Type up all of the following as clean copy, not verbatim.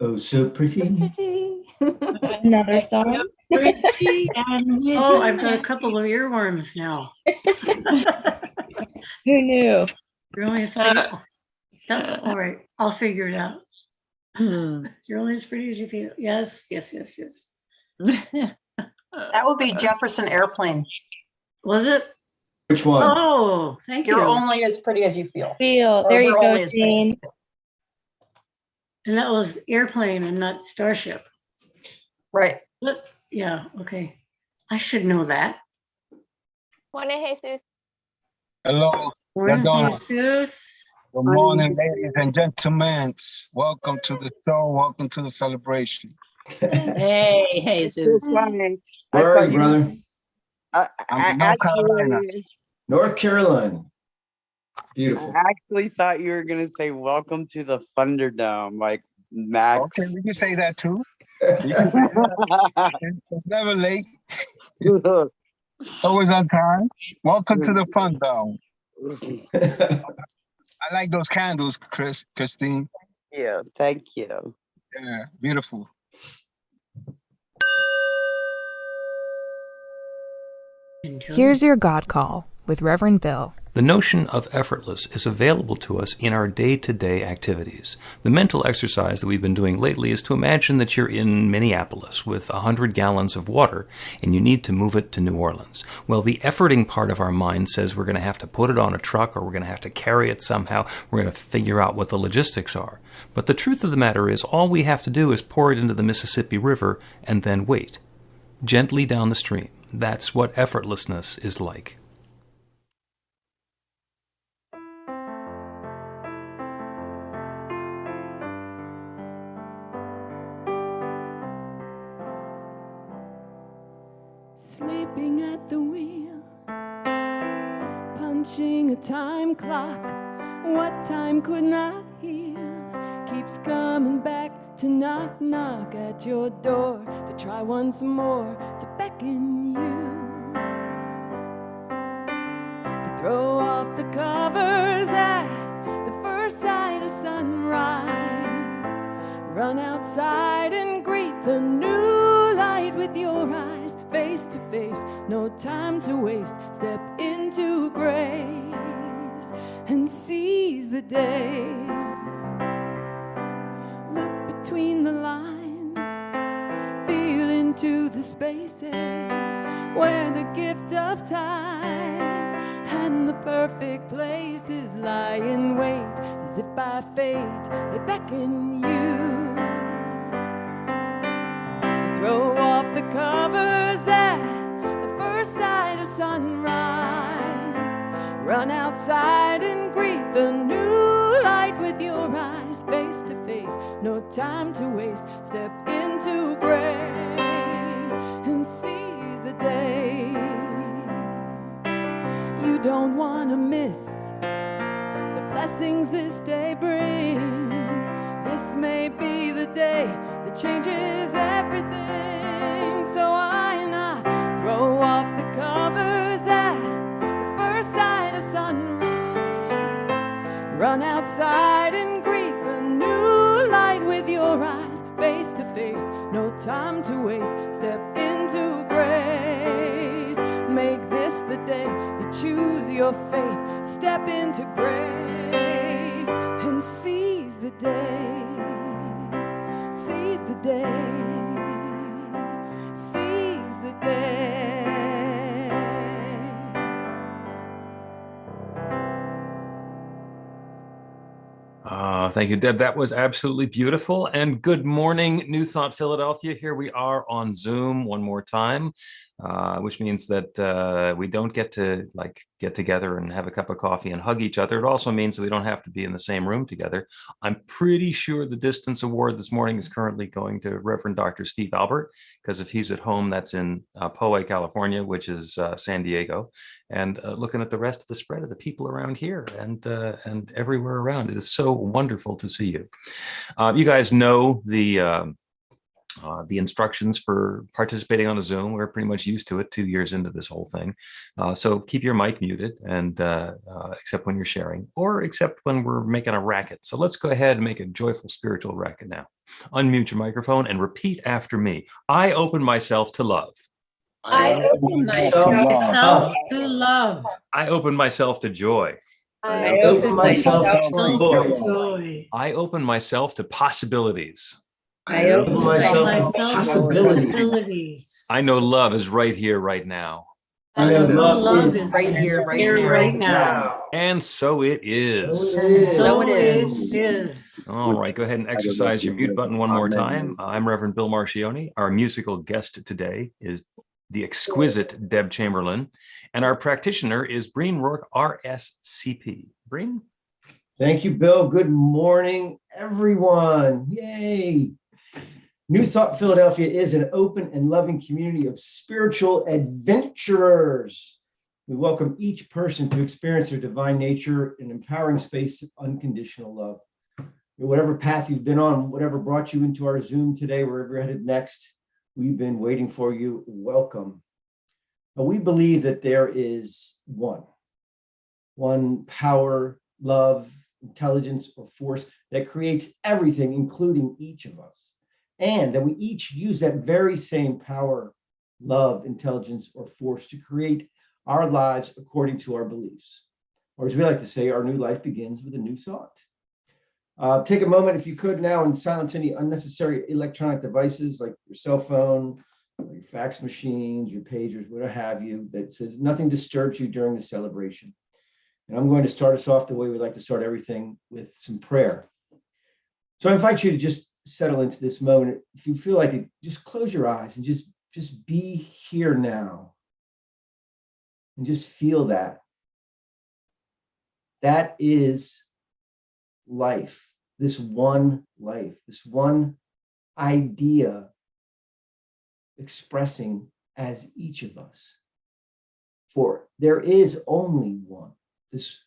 Oh, so pretty. Pretty. Another song. Pretty and Oh, I've got a couple of earworms now. Who knew? Really is pretty. All right, I'll figure it out. You're only as pretty as you feel. Yes, yes, yes, yes. That would be Jefferson Airplane. Was it? Which one? Oh, thank you. You're only as pretty as you feel. Feel. Or There you we're go, only as pretty as you Jane. feel. And that was Airplane and not Starship. Right. But, yeah, okay. I should know that. Morning, Jesus. Hello. Morning, doing? Jesus. Good morning, ladies and gentlemen. Welcome to the show. Welcome to the celebration. Hey, Jesus. Where are you, brother? I'm in North Carolina. North Carolina. Beautiful. I actually thought you were gonna say welcome to the Thunderdome, like Max. Okay, we can say that too. You can say that. It's never late. It's always on time. Welcome to the fun zone. I like those candles, Christine. Yeah, thank you. Yeah, beautiful. Here's your God Call with Reverend Bill. The notion of effortless is available to us in our day-to-day activities. The mental exercise that we've been doing lately is to imagine that you're in Minneapolis with 100 gallons of water and you need to move it to New Orleans. Well, the efforting part of our mind says we're going to have to put it on a truck or we're going to have to carry it somehow. We're going to figure out what the logistics are. But the truth of the matter is all we have to do is pour it into the Mississippi River and then wait. Gently down the stream. That's what effortlessness is like. Sleeping at the wheel, punching a time clock. What time could not heal keeps coming back to knock, knock at your door, to try once more, to beckon you, to throw off the covers at the first sight of sunrise. Run outside and greet the new light with your eyes, face to face, no time to waste. Step into grace and seize the day. Look between the lines, feel into the spaces where the gift of time and the perfect places lie in wait. As if by fate they beckon you to throw off the covers at the first sight of sunrise. Run outside and greet the new light with your eyes, face to face, no time to waste. Step into grace and seize the day. You don't want to miss the blessings this day brings. This may be the day that changes everything. So why not throw off the covers at the first sight of sunrise? Run outside and greet the new light with your eyes, face to face, no time to waste. Step into grace. Make this the day that choose your fate. Step into grace and seize the day. Seize the day. Seize the day. Thank you, Deb. That was absolutely beautiful. And good morning, New Thought Philadelphia. Here we are on Zoom one more time, which means that we don't get to get together and have a cup of coffee and hug each other. It also means that we don't have to be in the same room together. I'm pretty sure the Distance Award this morning is currently going to Reverend Dr. Steve Albert, because if he's at home, that's in Poway, California, which is San Diego. And looking at the rest of the spread of the people around here and everywhere around, it is so wonderful to see you. You guys know the The instructions for participating on a Zoom, we're pretty much used to it 2 years into this whole thing. So keep your mic muted, and except when you're sharing, or except when we're making a racket. So let's go ahead and make a joyful spiritual racket now. Unmute your microphone and repeat after me. I open myself to love. I open myself to love. I open myself to joy. I open myself to joy. Joy. I open myself to possibilities. I open myself to possibilities. I know love is right here, right now. I know Love is right here, right now. And so it is. So it is. All right, go ahead and exercise your mute button one more time. I'm Reverend Bill Marcioni. Our musical guest today is the exquisite Deb Chamberlain, and our practitioner is Breen Rourke, RSCP. Breen? Thank you, Bill. Good morning, everyone. Yay. New Thought Philadelphia is an open and loving community of spiritual adventurers. We welcome each person to experience their divine nature in an empowering space of unconditional love. Whatever path you've been on, whatever brought you into our Zoom today, wherever you're headed next, we've been waiting for you. Welcome. Now, we believe that there is one power, love, intelligence, or force that creates everything, including each of us. And that we each use that very same power, love, intelligence, or force to create our lives according to our beliefs. Or as we like to say, our new life begins with a new thought. Take a moment, if you could now, and silence any unnecessary electronic devices like your cell phone, or your fax machines, your pagers, whatever have you, that says nothing disturbs you during the celebration. And I'm going to start us off the way we like to start everything, with some prayer. So I invite you to just settle into this moment. If you feel like it, just close your eyes and just be here now. And just feel that. That is life, this one idea expressing as each of us. For there is only one, this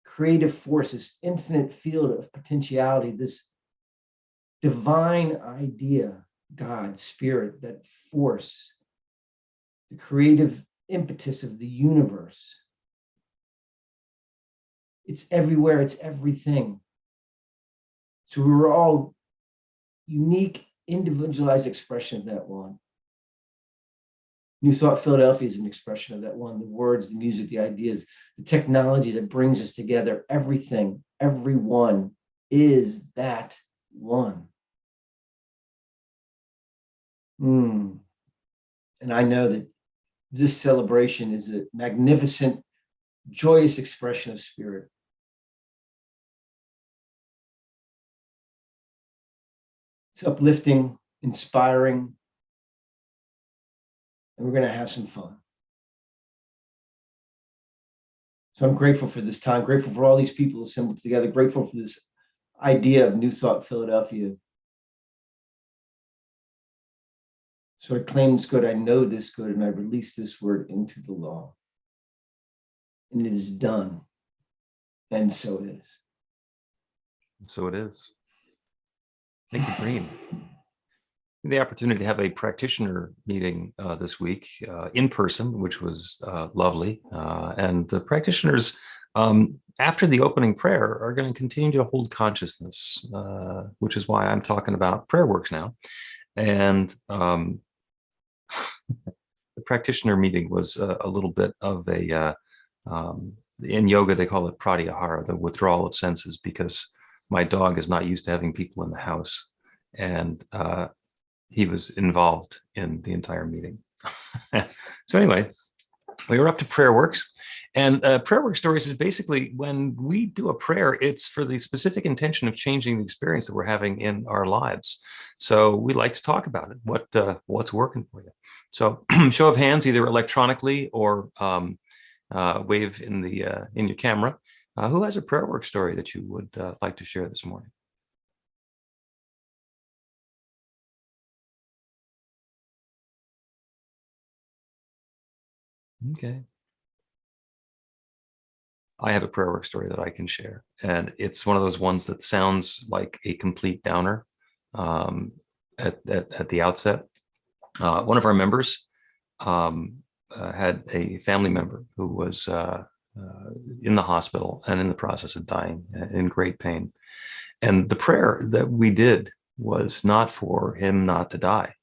creative force, this infinite field of potentiality, this divine idea, God, spirit, that force, the creative impetus of the universe. It's everywhere, it's everything. So we were all unique, individualized expression of that one. New Thought Philadelphia is an expression of that one. The words, the music, the ideas, the technology that brings us together, everything, everyone is that one. And I know that this celebration is a magnificent, joyous expression of spirit. It's uplifting, inspiring, and we're going to have some fun. So I'm grateful for this time, grateful for all these people assembled together, grateful for this idea of New Thought Philadelphia. So I claim this good, I know this good, and I release this word into the law. And it is done. And so it is. So it is. Thank you, Breen. The opportunity to have a practitioner meeting this week in person, which was lovely. And the practitioners, after the opening prayer, are going to continue to hold consciousness, which is why I'm talking about prayer works now. And the practitioner meeting was a little bit of a, in yoga, they call it pratyahara, the withdrawal of senses, because my dog is not used to having people in the house. And he was involved in the entire meeting. So anyway, we were up to prayer works. And prayer work stories is basically when we do a prayer, it's for the specific intention of changing the experience that we're having in our lives. So we like to talk about it. What's working for you? So show of hands, either electronically or wave in your camera. Who has a prayer work story that you would like to share this morning? Okay. I have a prayer work story that I can share, and it's one of those ones that sounds like a complete downer. And at the outset. One of our members had a family member who was in the hospital and in the process of dying, in great pain. And the prayer that we did was not for him not to die.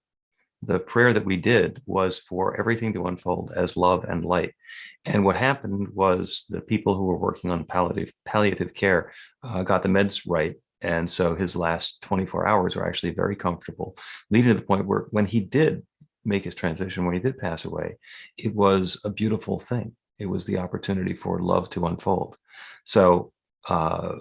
The prayer that we did was for everything to unfold as love and light. And what happened was the people who were working on palliative care got the meds right. And so his last 24 hours were actually very comfortable, leading to the point where when he did make his transition, when he did pass away, it was a beautiful thing. It was the opportunity for love to unfold. So the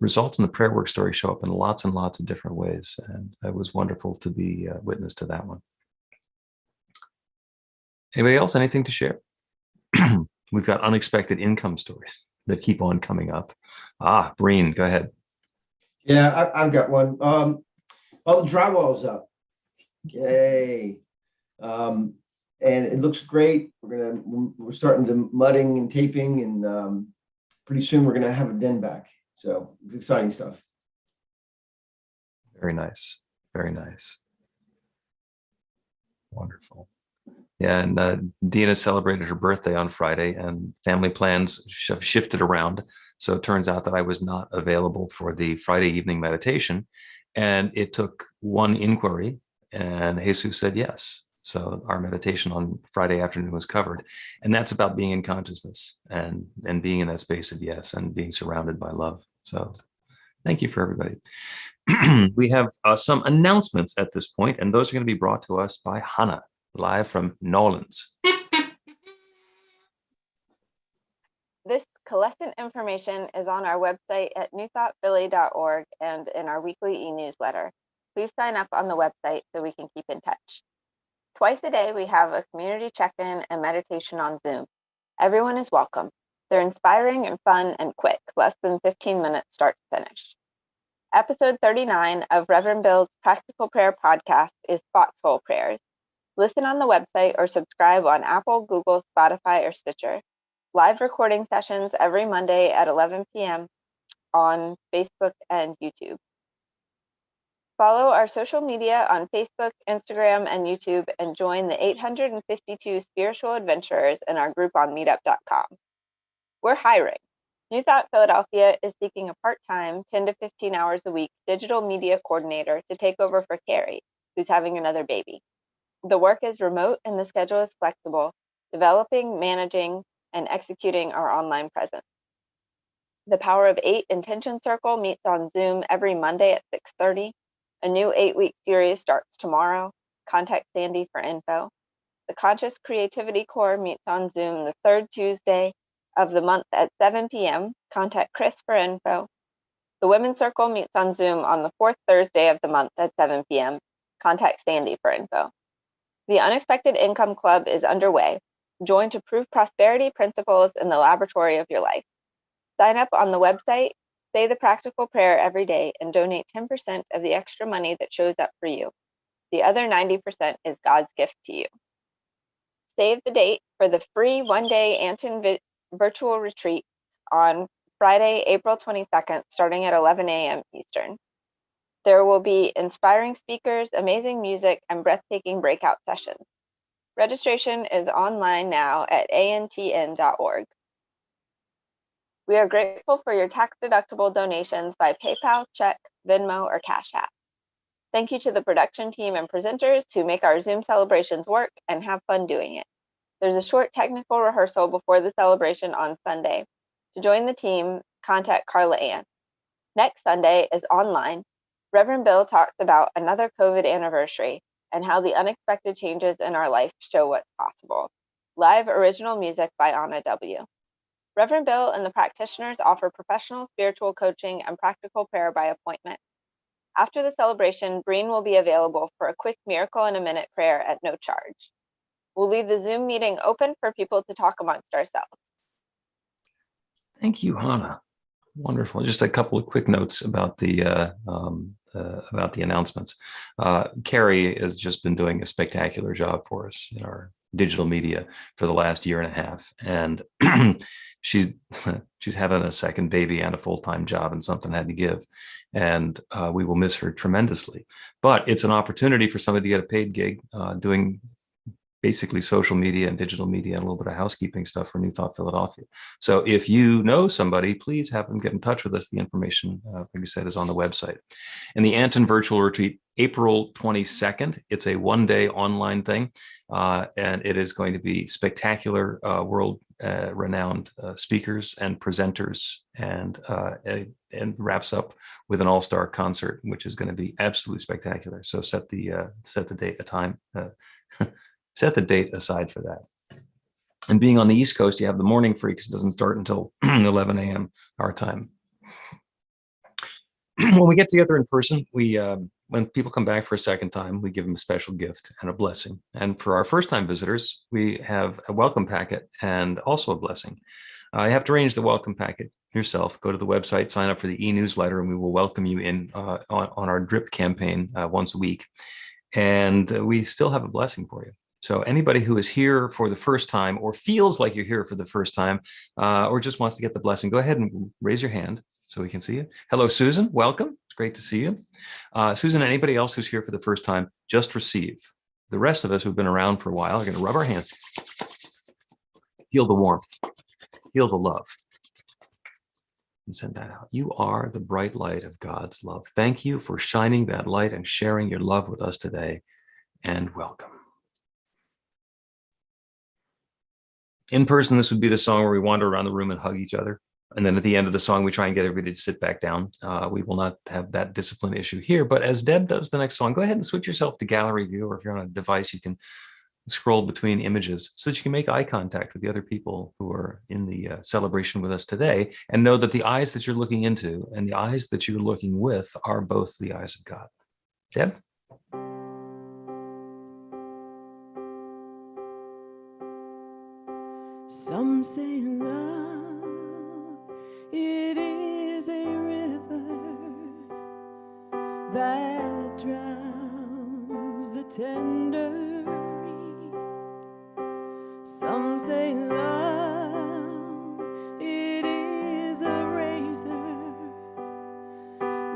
results in the prayer work story show up in lots and lots of different ways. And it was wonderful to be witness to that one. Anybody else, anything to share? We've got unexpected income stories that keep on coming up. Breen, go ahead. Yeah, I've got one. All the drywall's up. Yay. And it looks great. We're starting the mudding and taping, and pretty soon we're gonna have a den back. So it's exciting stuff. Very nice. Very nice. Wonderful. Yeah, and Dina celebrated her birthday on Friday, and family plans shifted around. So it turns out that I was not available for the Friday evening meditation, and it took one inquiry, and Jesus said yes. So our meditation on Friday afternoon was covered, and that's about being in consciousness and being in that space of yes and being surrounded by love. So thank you for everybody. We have some announcements at this point, and those are going to be brought to us by Hannah, live from Nolans. This Colescent information is on our website at newthoughtphilly.org and in our weekly e-newsletter. Please sign up on the website so we can keep in touch. Twice a day, we have a community check-in and meditation on Zoom. Everyone is welcome. They're inspiring and fun and quick, less than 15 minutes start to finish. Episode 39 of Reverend Bill's Practical Prayer podcast is Foxhole Prayers. Listen on the website or subscribe on Apple, Google, Spotify, or Stitcher. Live recording sessions every Monday at 11 p.m. on Facebook and YouTube. Follow our social media on Facebook, Instagram, and YouTube, and join the 852 spiritual adventurers in our group on meetup.com. We're hiring. New Thought Philadelphia is seeking a part-time, 10 to 15 hours a week digital media coordinator to take over for Carrie, who's having another baby. The work is remote and the schedule is flexible, developing, managing, and executing our online presence. The Power of 8 Intention Circle meets on Zoom every Monday at 6:30. A new 8-week series starts tomorrow. Contact Sandy for info. The Conscious Creativity Core meets on Zoom the third Tuesday of the month at 7 p.m. Contact Chris for info. The Women's Circle meets on Zoom on the fourth Thursday of the month at 7 p.m. Contact Sandy for info. The Unexpected Income Club is underway. Join to prove prosperity principles in the laboratory of your life. Sign up on the website, say the practical prayer every day, and donate 10% of the extra money that shows up for you. The other 90% is God's gift to you. Save the date for the free one-day Anton virtual retreat on Friday, April 22nd, starting at 11 a.m. Eastern. There will be inspiring speakers, amazing music, and breathtaking breakout sessions. Registration is online now at antn.org. We are grateful for your tax-deductible donations by PayPal, check, Venmo, or Cash App. Thank you to the production team and presenters who make our Zoom celebrations work and have fun doing it. There's a short technical rehearsal before the celebration on Sunday. To join the team, contact Carla Ann. Next Sunday is online. Reverend Bill talks about another COVID anniversary and how the unexpected changes in our life show what's possible. Live original music by Anna W. Reverend Bill and the practitioners offer professional spiritual coaching and practical prayer by appointment. After the celebration, Breen will be available for a quick miracle in a minute prayer at no charge. We'll leave the Zoom meeting open for people to talk amongst ourselves. Thank you, Hannah. Wonderful. Just a couple of quick notes about the announcements. Carrie has just been doing a spectacular job for us in our digital media for the last year and a half. And she's having a second baby and a full-time job, and something had to give. And we will miss her tremendously. But it's an opportunity for somebody to get a paid gig doing basically social media and digital media and a little bit of housekeeping stuff for New Thought Philadelphia. So if you know somebody, please have them get in touch with us. The information, like we said, is on the website. And the Anton Virtual Retreat, April 22nd. It's a one-day online thing, and it is going to be spectacular, world-renowned speakers and presenters, and wraps up with an all-star concert, which is going to be absolutely spectacular. So set the date aside for that. And being on the East Coast, you have the Morning Freaks. It doesn't start until 11 a.m. our time. When we get together in person, when people come back for a second time, we give them a special gift and a blessing. And for our first-time visitors, we have a welcome packet and also a blessing. You have to arrange the welcome packet yourself. Go to the website, sign up for the e-newsletter, and we will welcome you in on our drip campaign once a week. And we still have a blessing for you. So anybody who is here for the first time, or feels like you're here for the first time, or just wants to get the blessing, go ahead and raise your hand so we can see you. Hello, Susan. Welcome. It's great to see you. Susan, anybody else who's here for the first time, just receive. The rest of us who've been around for a while are going to rub our hands. Feel the warmth. Feel the love. And send that out. You are the bright light of God's love. Thank you for shining that light and sharing your love with us today. And welcome. In person, this would be the song where we wander around the room and hug each other. And then at the end of the song, we try and get everybody to sit back down. We will not have that discipline issue here. But as Deb does the next song, go ahead and switch yourself to gallery view, or if you're on a device, you can scroll between images so that you can make eye contact with the other people who are in the celebration with us today, and know that the eyes that you're looking into and the eyes that you're looking with are both the eyes of God. Deb? Some say love, it is a river that drowns the tender reed. Some say love, it is a razor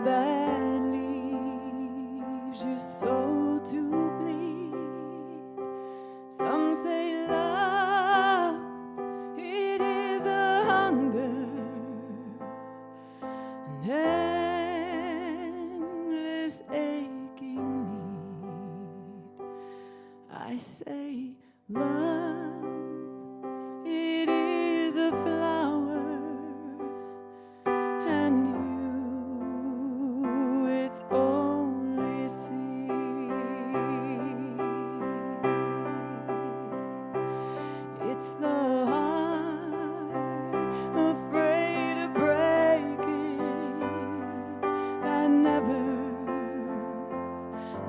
that leaves your soul to bleed. Some say love, it is a hunger, an endless aching need. I say love, it is a flower, and you, its only seed. It's the heart afraid of breaking that never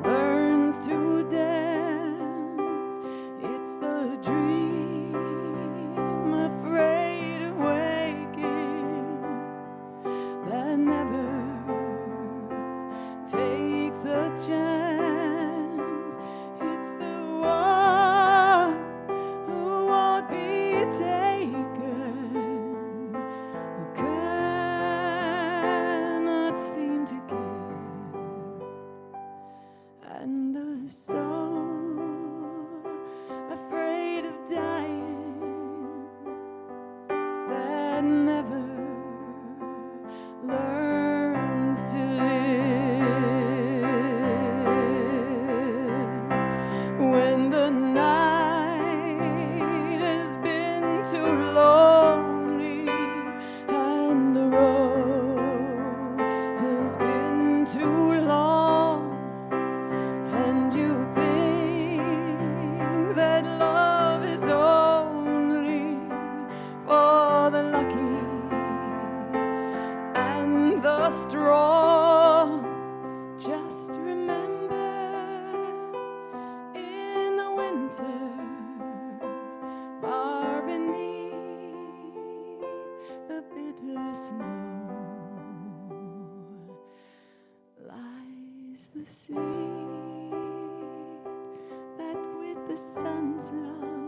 learns to dance. It's the dream afraid of waking that never takes a chance. It's the one who won't be taken, who cannot seem to give, and the soul afraid of dying that never learns to live. When the night has been too lonely and the road has been too long, and you think that love is only for the lucky and the strong, just remember, in the winter, far beneath the bitter snow, lies the seed that with the sun's love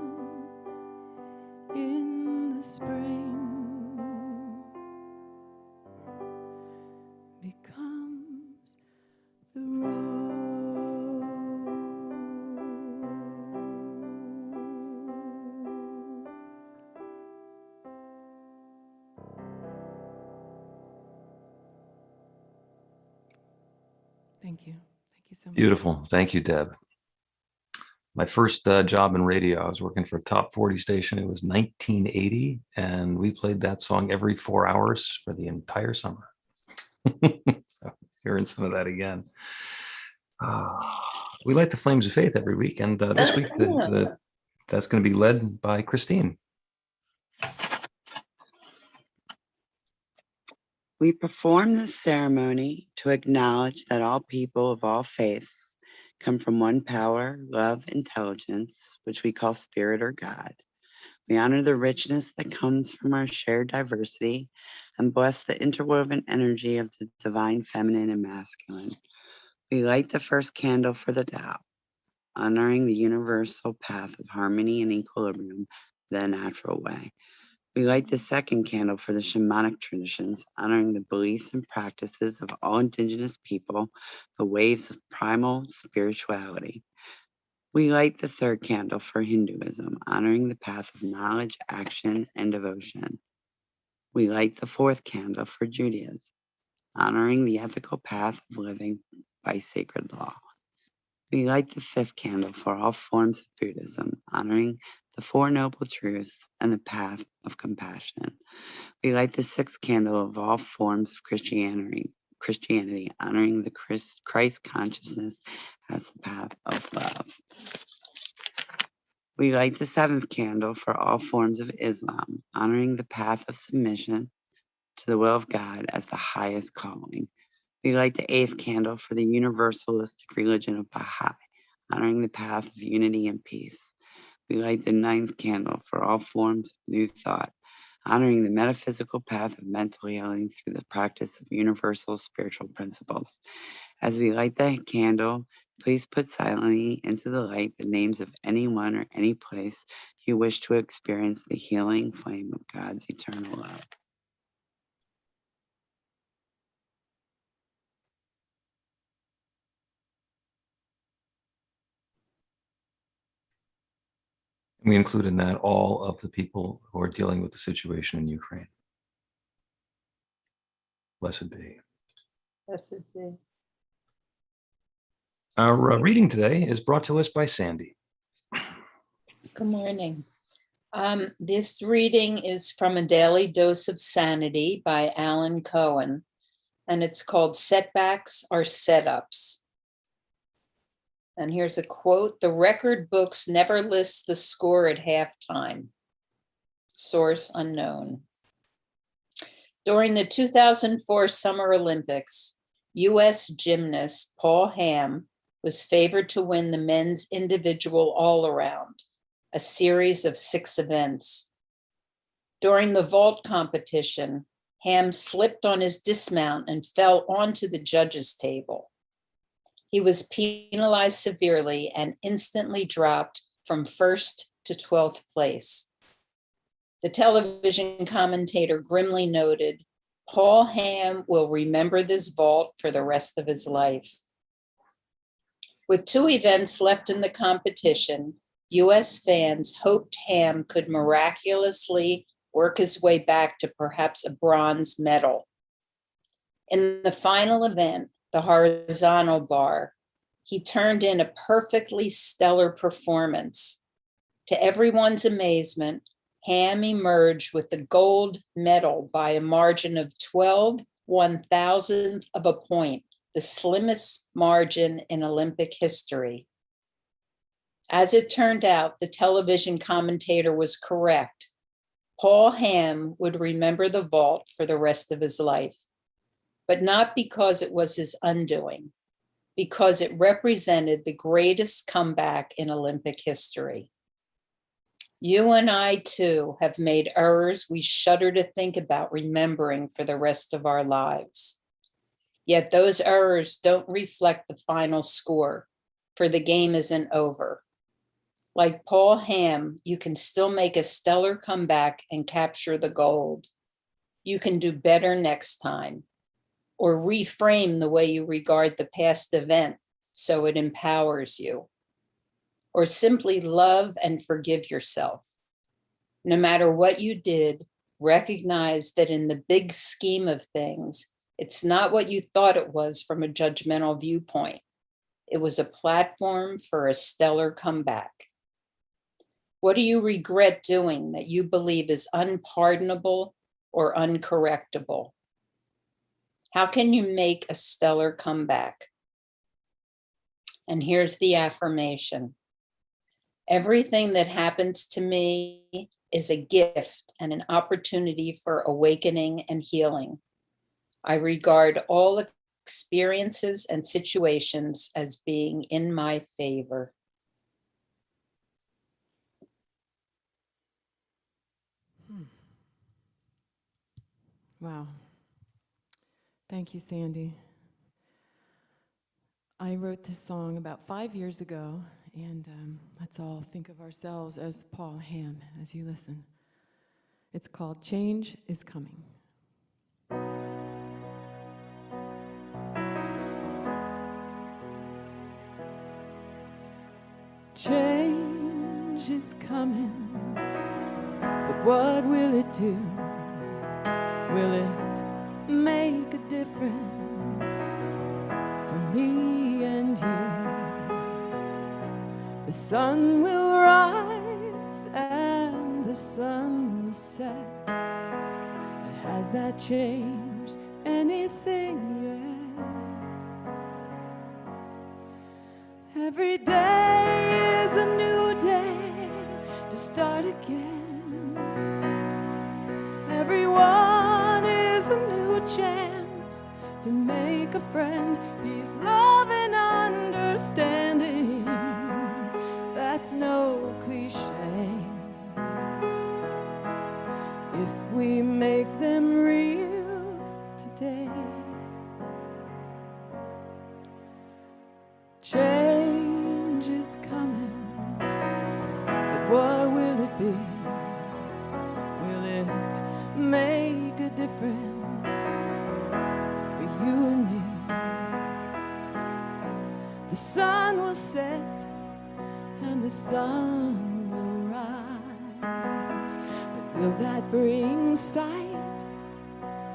Thank you. Thank you so much. Beautiful. Thank you, Deb. My first job in radio, I was working for a top 40 station. It was 1980, and we played that song every 4 hours for the entire summer. So hearing some of that again. We light the flames of faith every week, and this week that's going to be led by Christine. We perform this ceremony to acknowledge that all people of all faiths come from one power, love, intelligence, which we call spirit or God. We honor the richness that comes from our shared diversity and bless the interwoven energy of the divine feminine and masculine. We light the first candle for the Tao, honoring the universal path of harmony and equilibrium, the natural way. We light the second candle for the shamanic traditions, honoring the beliefs and practices of all indigenous people, the waves of primal spirituality. We light the third candle for Hinduism, honoring the path of knowledge, action, and devotion. We light the fourth candle for Judaism, honoring the ethical path of living by sacred law. We light the fifth candle for all forms of Buddhism, honoring the Four Noble Truths and the path of compassion. We light the sixth candle of all forms of Christianity, honoring the Christ consciousness as the path of love. We light the seventh candle for all forms of Islam, honoring the path of submission to the will of God as the highest calling. We light the eighth candle for the universalistic religion of Baha'i, honoring the path of unity and peace. We light the ninth candle for all forms of new thought, honoring the metaphysical path of mental healing through the practice of universal spiritual principles. As we light the candle, please put silently into the light the names of anyone or any place you wish to experience the healing flame of God's eternal love. We include in that all of the people who are dealing with the situation in Ukraine. Blessed be. Blessed be. Our reading today is brought to us by Sandy. Good morning. This reading is from A Daily Dose of Sanity by Alan Cohen, and it's called Setbacks Are Setups. And here's a quote: "The record books never list the score at halftime." Source unknown. During the 2004 Summer Olympics, U.S. gymnast Paul Hamm was favored to win the men's individual all-around, a series of 6 events. During the vault competition, Hamm slipped on his dismount and fell onto the judges' table. He was penalized severely and instantly dropped from 1st to 12th place. The television commentator grimly noted, "Paul Hamm will remember this vault for the rest of his life." With 2 events left in the competition, U.S. fans hoped Hamm could miraculously work his way back to perhaps a bronze medal. In the final event, the horizontal bar, he turned in a perfectly stellar performance. To everyone's amazement, Hamm emerged with the gold medal by a margin of 12/1000th of a point, the slimmest margin in Olympic history. As it turned out, the television commentator was correct. Paul Hamm would remember the vault for the rest of his life, but not because it was his undoing, because it represented the greatest comeback in Olympic history. You and I, too, have made errors we shudder to think about remembering for the rest of our lives. Yet those errors don't reflect the final score, for the game isn't over. Like Paul Hamm, you can still make a stellar comeback and capture the gold. You can do better next time, or reframe the way you regard the past event so it empowers you, or simply love and forgive yourself. No matter what you did, recognize that in the big scheme of things, It's not what you thought it was from a judgmental viewpoint. It was a platform for a stellar comeback. What do you regret doing that you believe is unpardonable or uncorrectable? How can you make a stellar comeback? And here's the affirmation. Everything that happens to me is a gift and an opportunity for awakening and healing. I regard all experiences and situations as being in my favor. Wow. Thank you, Sandy. I wrote this song about 5 years ago, and let's all think of ourselves as Paul Hamm as you listen. It's called Change is Coming. Change is coming, but what will it do? Will it make a difference for me and you? The sun will rise and the sun will set. But has that changed anything yet? Every day is a new day to start again. Everyone is a new chance to make a friend. Peace, love, and understanding. That's no cliche. If we make them real today. Change is coming, but what will it be? Will it make a difference for you and me? The sun will set and the sun will rise, but will that bring sight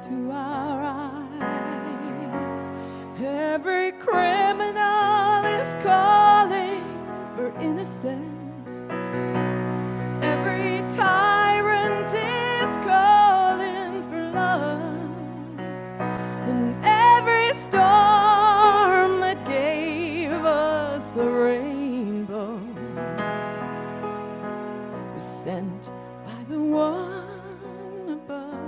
to our eyes? Every criminal is calling for innocence. Every tyrant is calling for love. And every storm that gave us a rainbow was sent by the one above.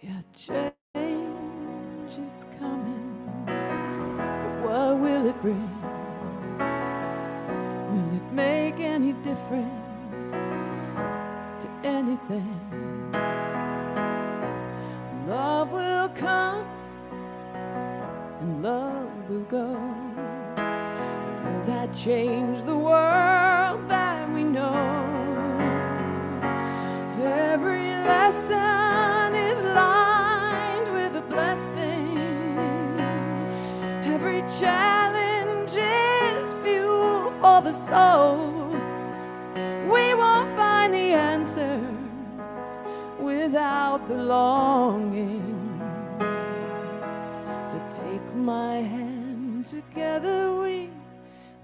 Yeah, change is coming, but what will it bring? Will it make any difference to anything? Love will come and love will go. Will that change the world that we know? Every lesson is lined with a blessing. Every challenge is fuel for the soul. We won't find the answers without the longing. So take my hand, together we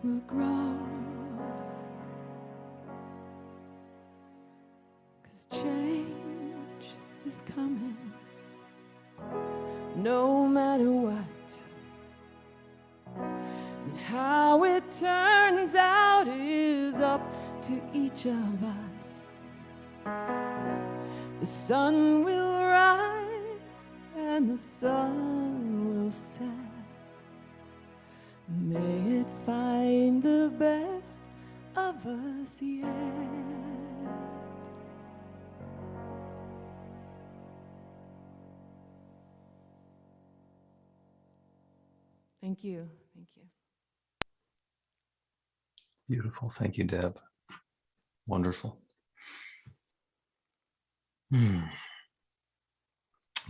will grow. 'Cause change is coming, no matter what. And how it turns out is up to each of us. The sun will rise and the sun will set. May it find the best of us yet. Thank you. Thank you. Beautiful. Thank you, Deb. Wonderful.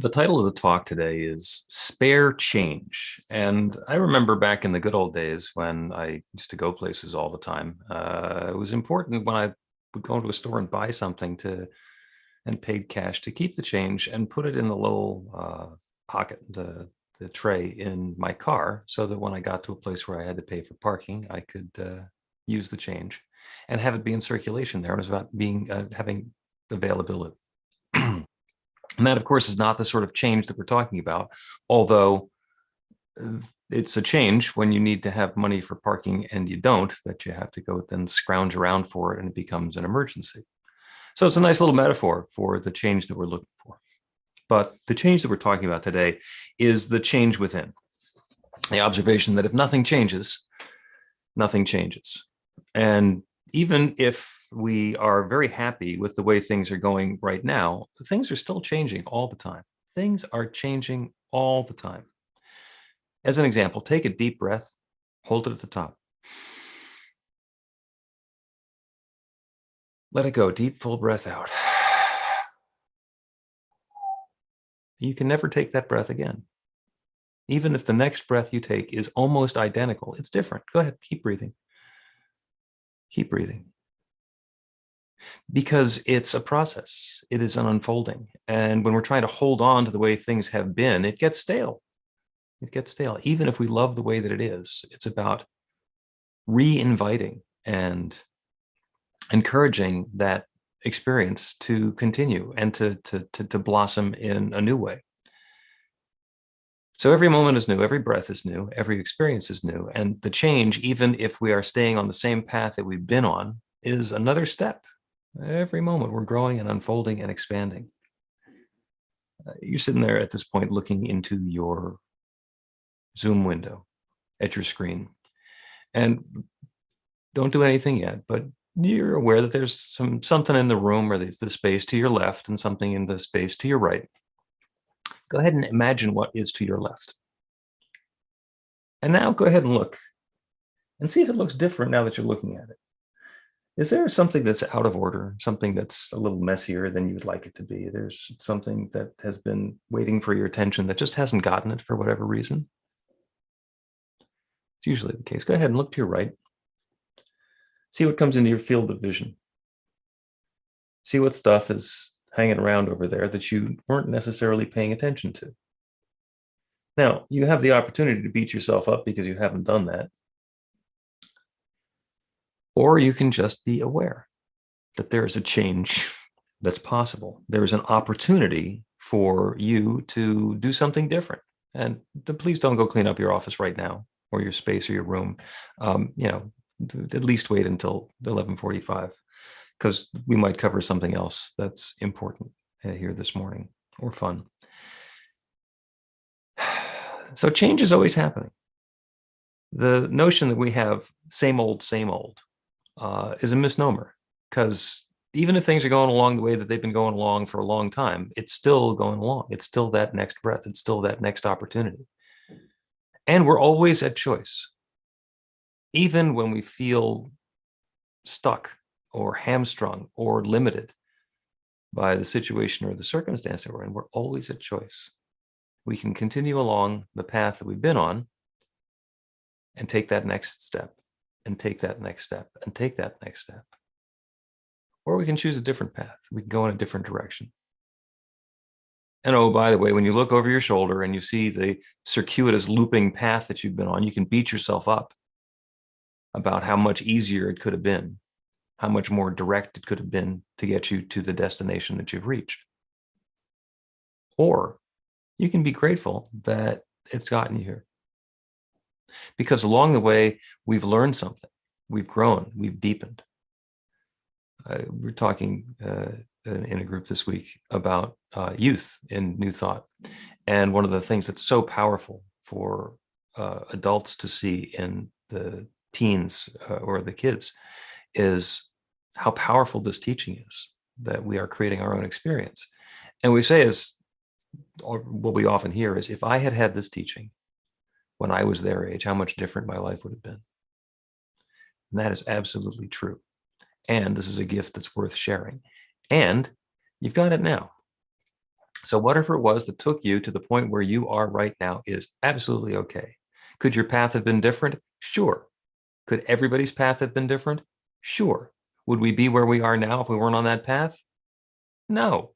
The title of the talk today is Spare Change. And I remember back in the good old days when I used to go places all the time, it was important when I would go into a store and buy something to and paid cash to keep the change and put it in the little pocket, the tray in my car, so that when I got to a place where I had to pay for parking, I could use the change and have it be in circulation there. It was about having availability. And that, of course, is not the sort of change that we're talking about, although it's a change when you need to have money for parking and you don't, that you have to go then scrounge around for it and it becomes an emergency. So it's a nice little metaphor for the change that we're looking for. But the change that we're talking about today is the change within. The observation that if nothing changes, nothing changes. And even if we are very happy with the way things are going right now, things are still changing all the time. Things are changing all the time. As an example, take a deep breath, hold it at the top. Let it go, deep, full breath out. You can never take that breath again. Even if the next breath you take is almost identical, it's different. Go ahead, keep breathing. Keep breathing. Because it's a process, it is an unfolding. And when we're trying to hold on to the way things have been, it gets stale. It gets stale. Even if we love the way that it is, it's about re-inviting and encouraging that experience to continue and to blossom in a new way. So every moment is new, every breath is new, every experience is new. And the change, even if we are staying on the same path that we've been on, is another step. Every moment we're growing and unfolding and expanding. You're sitting there at this point looking into your Zoom window at your screen. And don't do anything yet, but you're aware that there's something in the room, or there's the space to your left and something in the space to your right. Go ahead and imagine what is to your left. And now go ahead and look and see if it looks different now that you're looking at it. Is there something that's out of order, something that's a little messier than you would like it to be? There's something that has been waiting for your attention that just hasn't gotten it for whatever reason? It's usually the case. Go ahead and look to your right. See what comes into your field of vision. See what stuff is hanging around over there that you weren't necessarily paying attention to. Now, you have the opportunity to beat yourself up because you haven't done that. Or you can just be aware that there is a change that's possible. There is an opportunity for you to do something different. And please don't go clean up your office right now, or your space or your room. At least wait until 11:45, because we might cover something else that's important here this morning, or fun. So change is always happening. The notion that we have same old is a misnomer, because even if things are going along the way that they've been going along for a long time, it's still going along. It's still that next breath. It's still that next opportunity. And we're always at choice. Even when we feel stuck or hamstrung or limited by the situation or the circumstance that we're in, we're always at choice. We can continue along the path that we've been on and take that next step, and take that next step, and take that next step. Or we can choose a different path. We can go in a different direction. And oh, by the way, when you look over your shoulder and you see the circuitous looping path that you've been on, you can beat yourself up about how much easier it could have been, how much more direct it could have been to get you to the destination that you've reached. Or you can be grateful that it's gotten you here. Because along the way, we've learned something, we've grown, we've deepened. We're talking in a group this week about youth in New Thought. And one of the things that's so powerful for adults to see in the teens or the kids is how powerful this teaching is, that we are creating our own experience. And we say, or what we often hear is, if I had had this teaching when I was their age, how much different my life would have been. And that is absolutely true. And this is a gift that's worth sharing. And you've got it now. So whatever it was that took you to the point where you are right now is absolutely okay. Could your path have been different? Sure. Could everybody's path have been different? Sure. Would we be where we are now if we weren't on that path? No.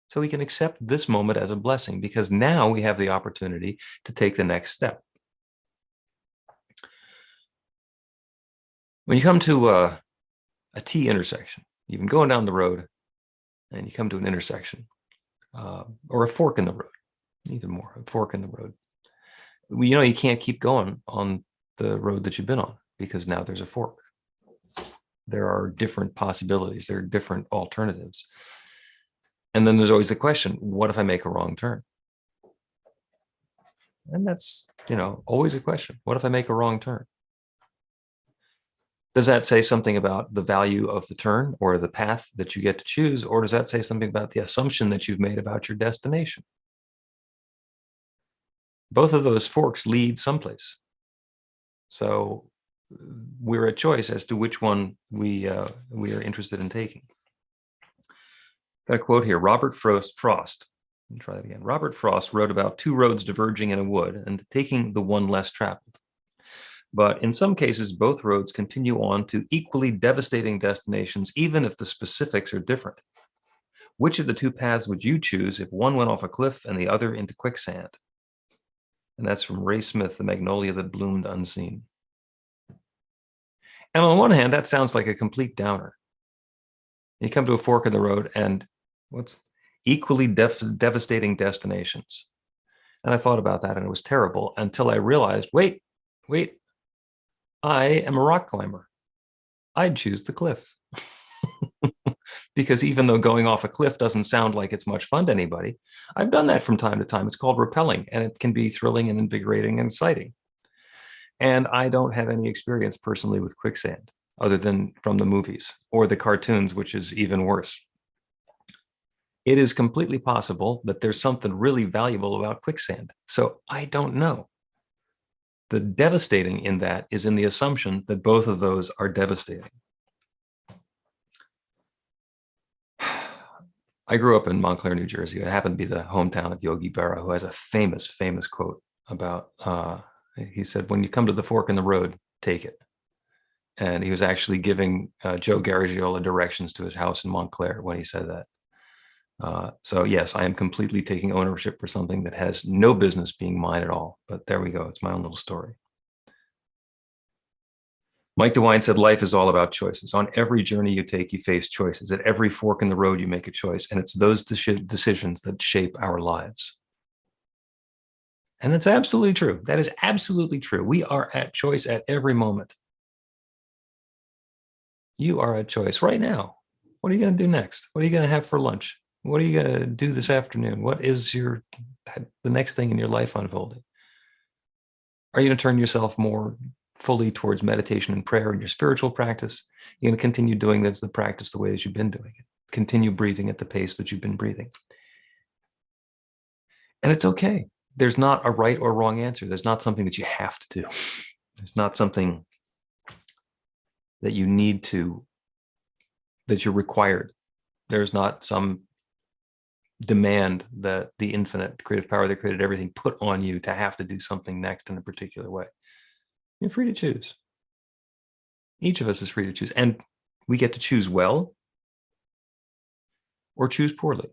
So we can accept this moment as a blessing because now we have the opportunity to take the next step. When you come to a T intersection, you've been going down the road and you come to an intersection or a fork in the road, even more, a fork in the road. You know, you can't keep going on the road that you've been on because now there's a fork. There are different possibilities. There are different alternatives. And then there's always the question, what if I make a wrong turn? And that's, you know, always a question. What if I make a wrong turn? Does that say something about the value of the turn or the path that you get to choose? Or does that say something about the assumption that you've made about your destination? Both of those forks lead someplace. So we're at choice as to which one we are interested in taking. Got a quote here, Robert Frost. Let me try that again. Robert Frost wrote about two roads diverging in a wood and taking the one less traveled. But in some cases, both roads continue on to equally devastating destinations, even if the specifics are different. Which of the two paths would you choose if one went off a cliff and the other into quicksand? And that's from Ray Smith, The Magnolia That Bloomed Unseen. And on the one hand, that sounds like a complete downer. You come to a fork in the road and what's equally devastating destinations. And I thought about that and it was terrible until I realized, wait, I am a rock climber. I'd choose the cliff. Because even though going off a cliff doesn't sound like it's much fun to anybody, I've done that from time to time. It's called rappelling and it can be thrilling and invigorating and exciting. And I don't have any experience personally with quicksand other than from the movies or the cartoons, which is even worse. It is completely possible that there's something really valuable about quicksand. So I don't know. The devastating in that is in the assumption that both of those are devastating. I grew up in Montclair, New Jersey. It happened to be the hometown of Yogi Berra, who has a famous quote about, he said, when you come to the fork in the road, take it. And he was actually giving Joe Garagiola directions to his house in Montclair when he said that. So yes, I am completely taking ownership for something that has no business being mine at all. But there we go. It's my own little story. Mike DeWine said, life is all about choices. On every journey you take, you face choices. At every fork in the road, you make a choice. And it's those decisions that shape our lives. And that's absolutely true. That is absolutely true. We are at choice at every moment. You are at choice right now. What are you going to do next? What are you going to have for lunch? What are you going to do this afternoon? What is the next thing in your life unfolding? Are you going to turn yourself more fully towards meditation and prayer in your spiritual practice? You're going to continue doing this, the practice the way that you've been doing it. Continue breathing at the pace that you've been breathing. And it's okay. There's not a right or wrong answer. There's not something that you have to do. There's not something that you need to, that you're required. There's not some demand that the infinite creative power that created everything put on you to have to do something next in a particular way. You're free to choose. Each of us is free to choose. And we get to choose well or choose poorly.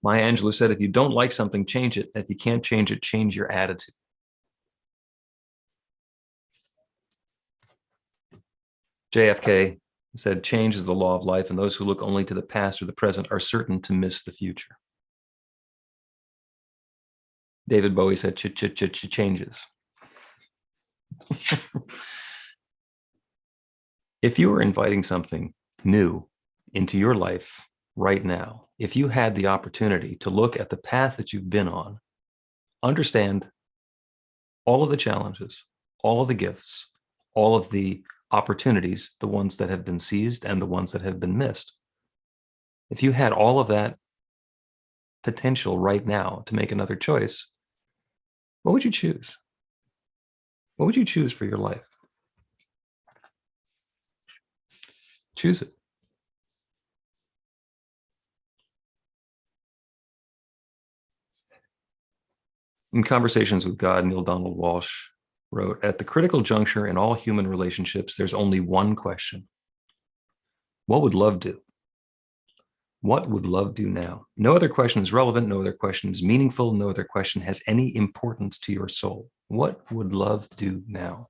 Maya Angelou said, if you don't like something, change it. If you can't change it, change your attitude. JFK said, change is the law of life, and those who look only to the past or the present are certain to miss the future. David Bowie said, changes. If you were inviting something new into your life right now, if you had the opportunity to look at the path that you've been on, understand all of the challenges, all of the gifts, all of the opportunities, the ones that have been seized and the ones that have been missed. If you had all of that potential right now to make another choice, what would you choose? What would you choose for your life? Choose it. In Conversations with God, Neil Donald Walsh wrote, at the critical juncture in all human relationships, there's only one question. What would love do? What would love do now? No other question is relevant. No other question is meaningful. No other question has any importance to your soul. What would love do now?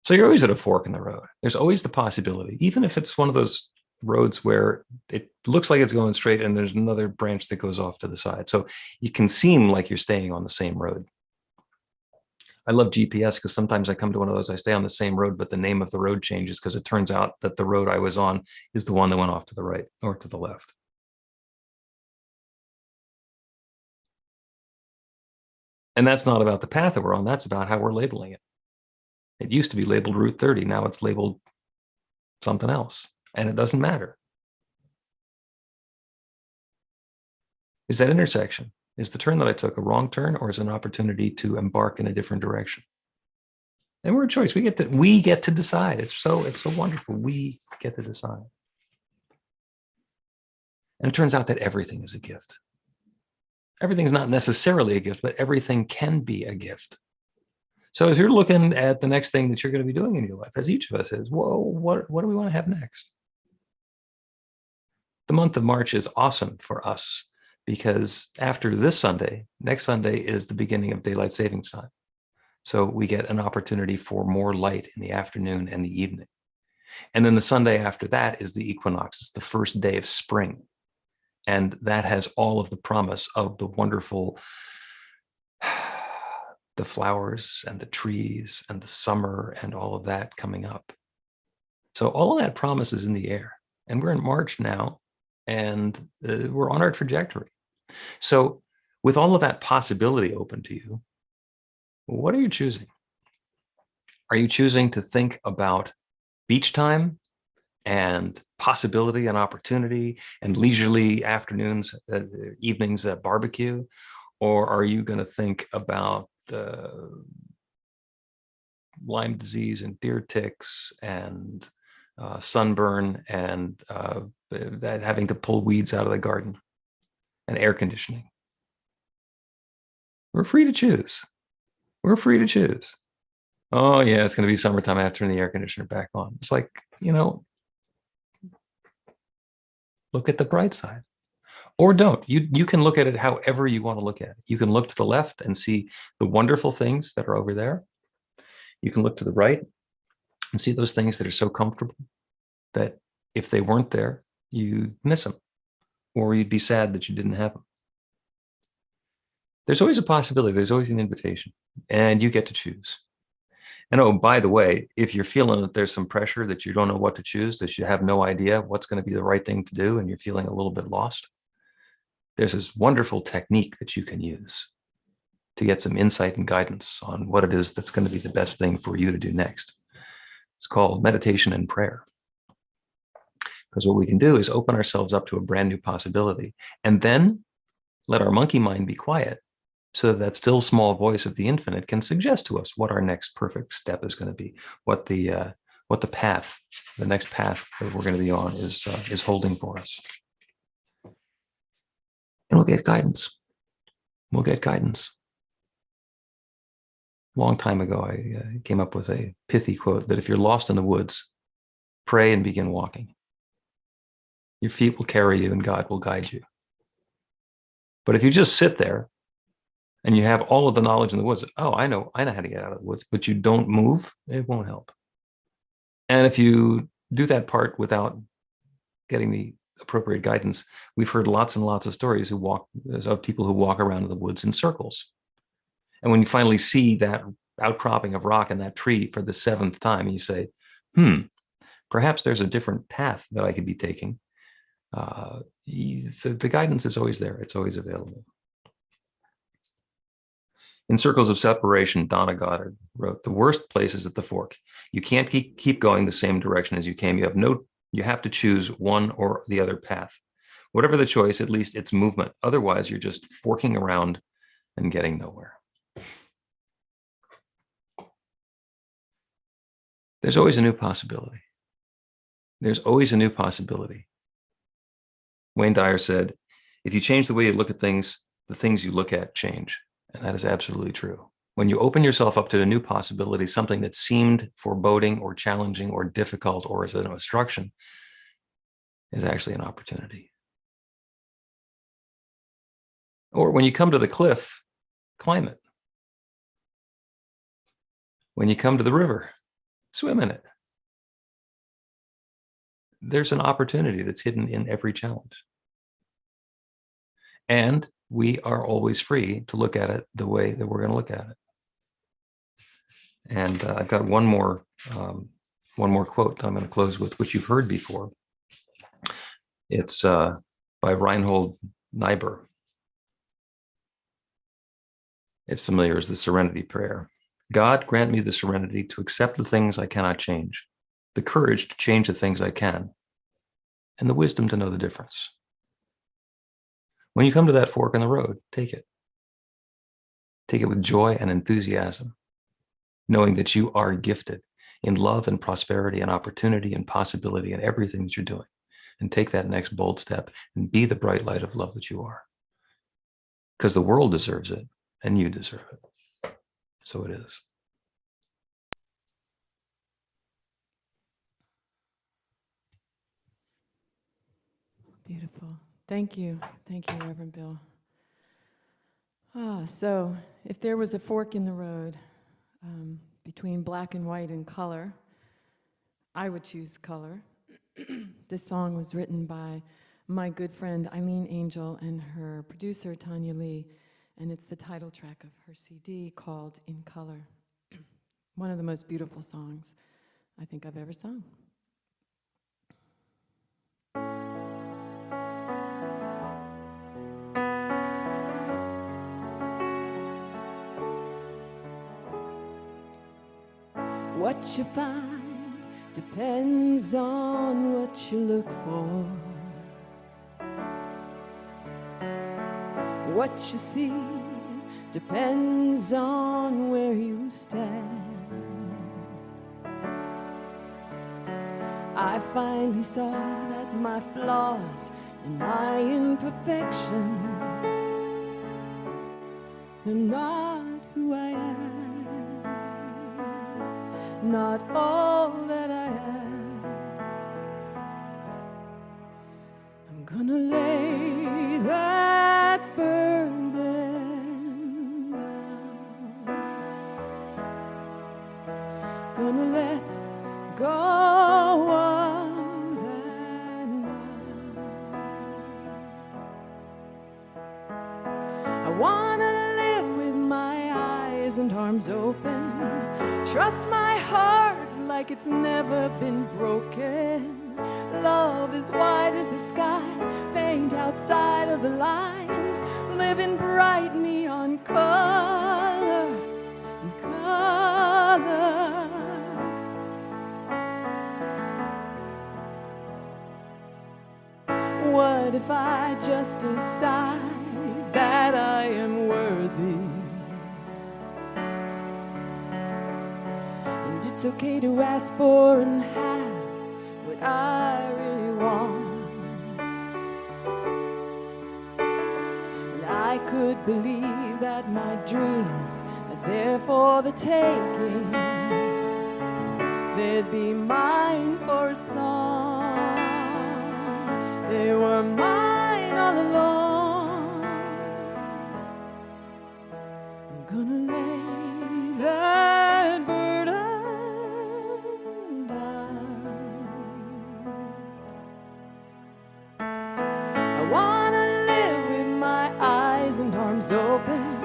So you're always at a fork in the road. There's always the possibility, even if it's one of those roads where it looks like it's going straight and there's another branch that goes off to the side. So you can seem like you're staying on the same road. I love GPS because sometimes I come to one of those, I stay on the same road, but the name of the road changes because it turns out that the road I was on is the one that went off to the right or to the left. And that's not about the path that we're on. That's about how we're labeling it. It used to be labeled Route 30. Now it's labeled something else, and it doesn't matter. Is that intersection? Is the turn that I took a wrong turn, or is it an opportunity to embark in a different direction? And we're a choice. We get to decide. It's so wonderful. We get to decide. And it turns out that everything is a gift. Everything's not necessarily a gift, but everything can be a gift. So if you're looking at the next thing that you're going to be doing in your life, as each of us is, whoa, what do we want to have next? The month of March is awesome for us because after this Sunday, next Sunday is the beginning of daylight savings time. So we get an opportunity for more light in the afternoon and the evening. And then the Sunday after that is the equinox. It's the first day of spring. And that has all of the promise of the wonderful the flowers and the trees and the summer and all of that coming up. So all of that promise is in the air. And we're in March now, and we're on our trajectory. So with all of that possibility open to you, what are you choosing? Are you choosing to think about beach time and possibility and opportunity and leisurely afternoons, evenings at barbecue? Or are you going to think about Lyme disease and deer ticks and sunburn and that having to pull weeds out of the garden and air conditioning? We're free to choose. We're free to choose. Oh yeah, it's going to be summertime. I have to turn the air conditioner back on. It's like, look at the bright side. Or don't. You can look at it however you want to look at it. You can look to the left and see the wonderful things that are over there. You can look to the right and see those things that are so comfortable that if they weren't there, you'd miss them, or you'd be sad that you didn't have them. There's always a possibility. There's always an invitation, and you get to choose. And oh, by the way, if you're feeling that there's some pressure, that you don't know what to choose, that you have no idea what's going to be the right thing to do, and you're feeling a little bit lost, there's this wonderful technique that you can use to get some insight and guidance on what it is that's going to be the best thing for you to do next. It's called meditation and prayer. Because what we can do is open ourselves up to a brand new possibility and then let our monkey mind be quiet so that still small voice of the infinite can suggest to us what our next perfect step is going to be, what the path, the next path that we're going to be on is holding for us. And we'll get guidance. We'll get guidance. A long time ago, I came up with a pithy quote that if you're lost in the woods, pray and begin walking. Your feet will carry you and God will guide you. But if you just sit there and you have all of the knowledge in the woods, oh, I know how to get out of the woods, but you don't move, it won't help. And if you do that part without getting the appropriate guidance, we've heard lots and lots of stories of people who walk around in the woods in circles. And when you finally see that outcropping of rock in that tree for the 7th time, you say, perhaps there's a different path that I could be taking. The guidance is always there. It's always available. In Circles of Separation, Donna Goddard wrote, the worst place is at the fork. You can't keep going the same direction as you came. You have to choose one or the other path. Whatever the choice, at least it's movement. Otherwise, you're just forking around and getting nowhere. There's always a new possibility. There's always a new possibility. Wayne Dyer said, if you change the way you look at things, the things you look at change. And that is absolutely true. When you open yourself up to a new possibility, something that seemed foreboding or challenging or difficult or as an obstruction, is actually an opportunity. Or when you come to the cliff, climb it. When you come to the river, swim in it. There's an opportunity that's hidden in every challenge. And we are always free to look at it the way that we're going to look at it. And I've got one more quote I'm going to close with, which you've heard before. It's by Reinhold Niebuhr. It's familiar as the Serenity Prayer. God, grant me the serenity to accept the things I cannot change, the courage to change the things I can, and the wisdom to know the difference. When you come to that fork in the road, take it. Take it with joy and enthusiasm, knowing that you are gifted in love and prosperity and opportunity and possibility and everything that you're doing. And take that next bold step and be the bright light of love that you are. Because the world deserves it and you deserve it. So it is. Beautiful. Thank you. Thank you, Reverend Bill. So if there was a fork in the road between black and white and color, I would choose color. This song was written by my good friend Eileen Angel and her producer Tanya Lee, and it's the title track of her CD called In Color. One of the most beautiful songs I think I've ever sung. What you find depends on what you look for. What you see depends on where you stand. I finally saw that my flaws and my imperfections, they're not who I am, not all that I am. I'm gonna lay that burden down, gonna let go of that now. I wanna live with my eyes and arms open, trust my heart like it's never been broken. Love as wide as the sky, paint outside of the lines, living bright neon color and color. What if I just decide that I am worthy? And it's okay to ask for and have what I really want. And I could believe that my dreams are there for the taking. They'd be mine for a song. They were mine all along. I'm gonna lay that burden down. I wanna live with my eyes and arms open,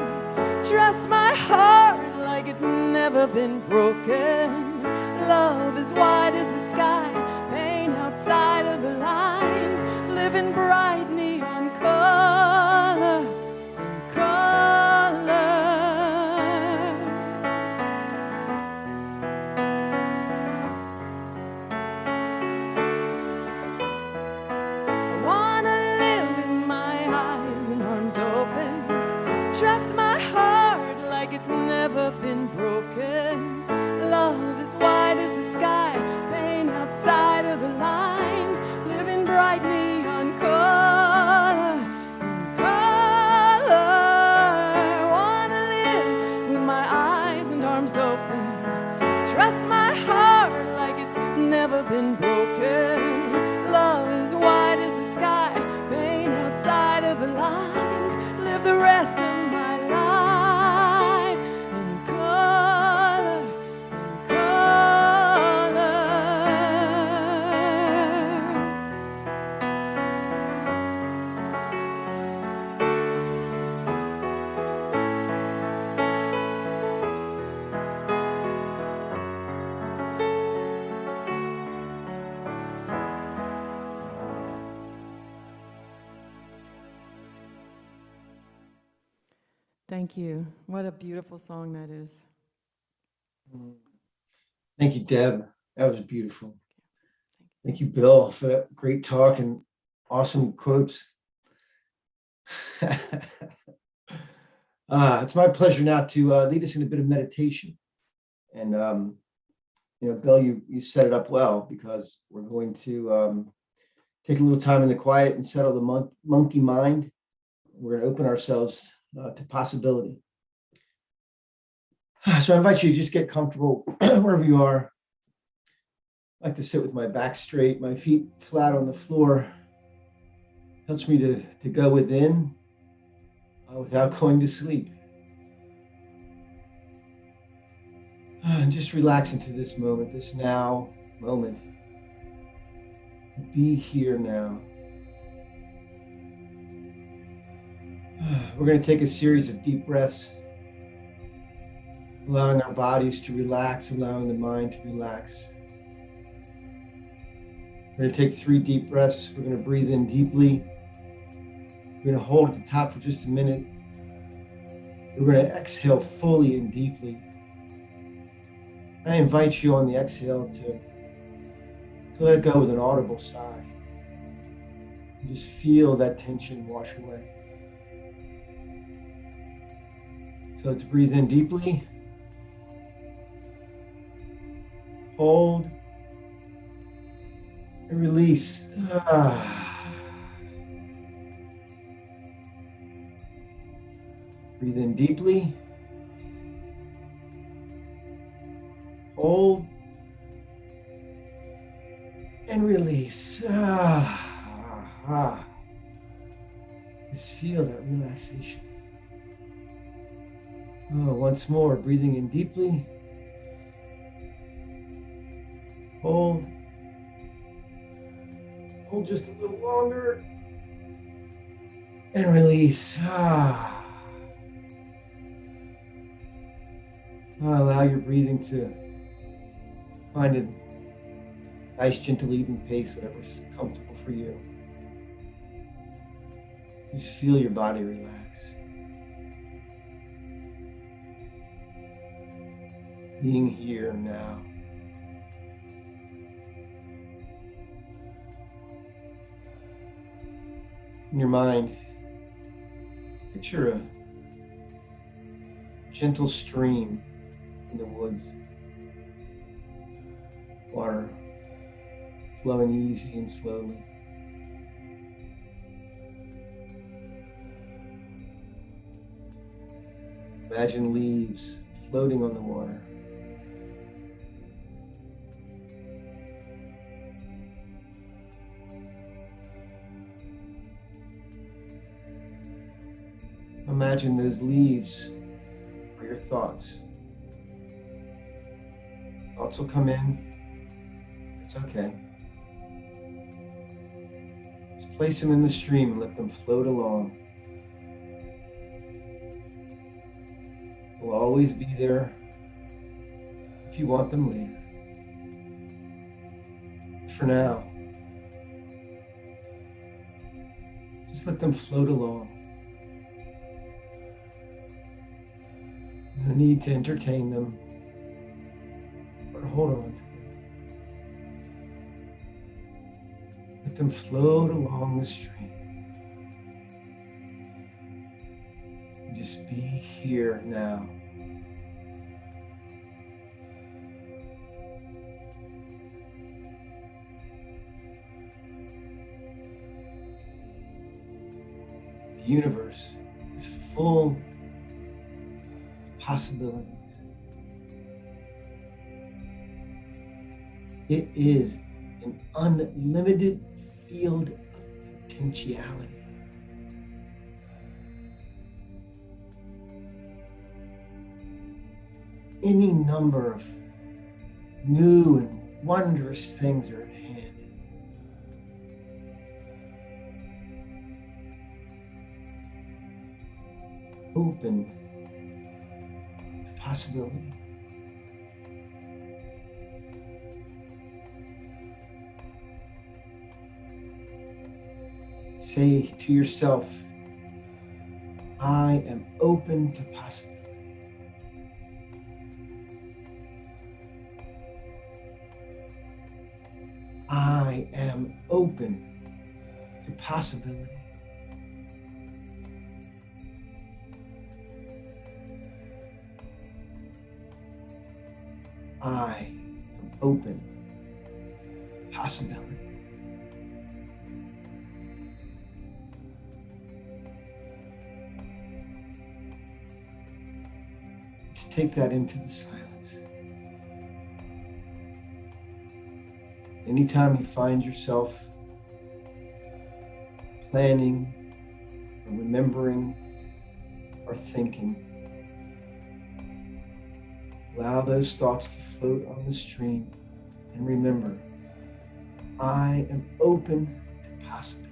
trust my heart like it's never been broken. Love as wide as the sky, paint outside of the lines, living bright neon color and color. I wanna live with my eyes and arms open, trust my heart like it's never been broken. Love as wide as the sky, paint outside of the lines, living bright neon color and color. Wanna live with my eyes and arms open, trust my heart like it's never been broken. Love is wide Thank you. What a beautiful song that is. Thank you, Deb. That was beautiful. Thank you, Bill, for that great talk and awesome quotes. It's my pleasure now to lead us in a bit of meditation. And, Bill, you set it up well, because we're going to take a little time in the quiet and settle the monkey mind. We're going to open ourselves to possibility. So I invite you to just get comfortable wherever you are. I like to sit with my back straight, my feet flat on the floor. Helps me to go within without going to sleep. And just relax into this moment, this now moment. Be here now. We're going to take a series of deep breaths, allowing our bodies to relax, allowing the mind to relax. We're going to take 3 deep breaths. We're going to breathe in deeply. We're going to hold at the top for just a minute. We're going to exhale fully and deeply. I invite you on the exhale to let it go with an audible sigh. And just feel that tension wash away. So let's breathe in deeply. Hold. And release. Breathe in deeply. Hold. And release. Just feel that relaxation. Once more, breathing in deeply. Hold. Hold just a little longer. And release. Allow your breathing to find a nice, gentle, even pace, whatever's comfortable for you. Just feel your body relax. Being here now. In your mind, picture a gentle stream in the woods. Water flowing easy and slowly. Imagine leaves floating on the water. Imagine those leaves are your thoughts. Thoughts will come in. It's okay. Just place them in the stream and let them float along. They'll always be there if you want them later. For now, just let them float along. No need to entertain them or hold on to them. Let them float along the stream. And just be here now. The universe is full of possibilities. It is an unlimited field of potentiality. Any number of new and wondrous things are at hand. Open to possibility. Say to yourself, I am open to possibility. I am open to possibility. I am open to possibility. Let's take that into the silence. Anytime you find yourself planning or remembering or thinking, allow those thoughts to float on the stream and remember, I am open to possibility.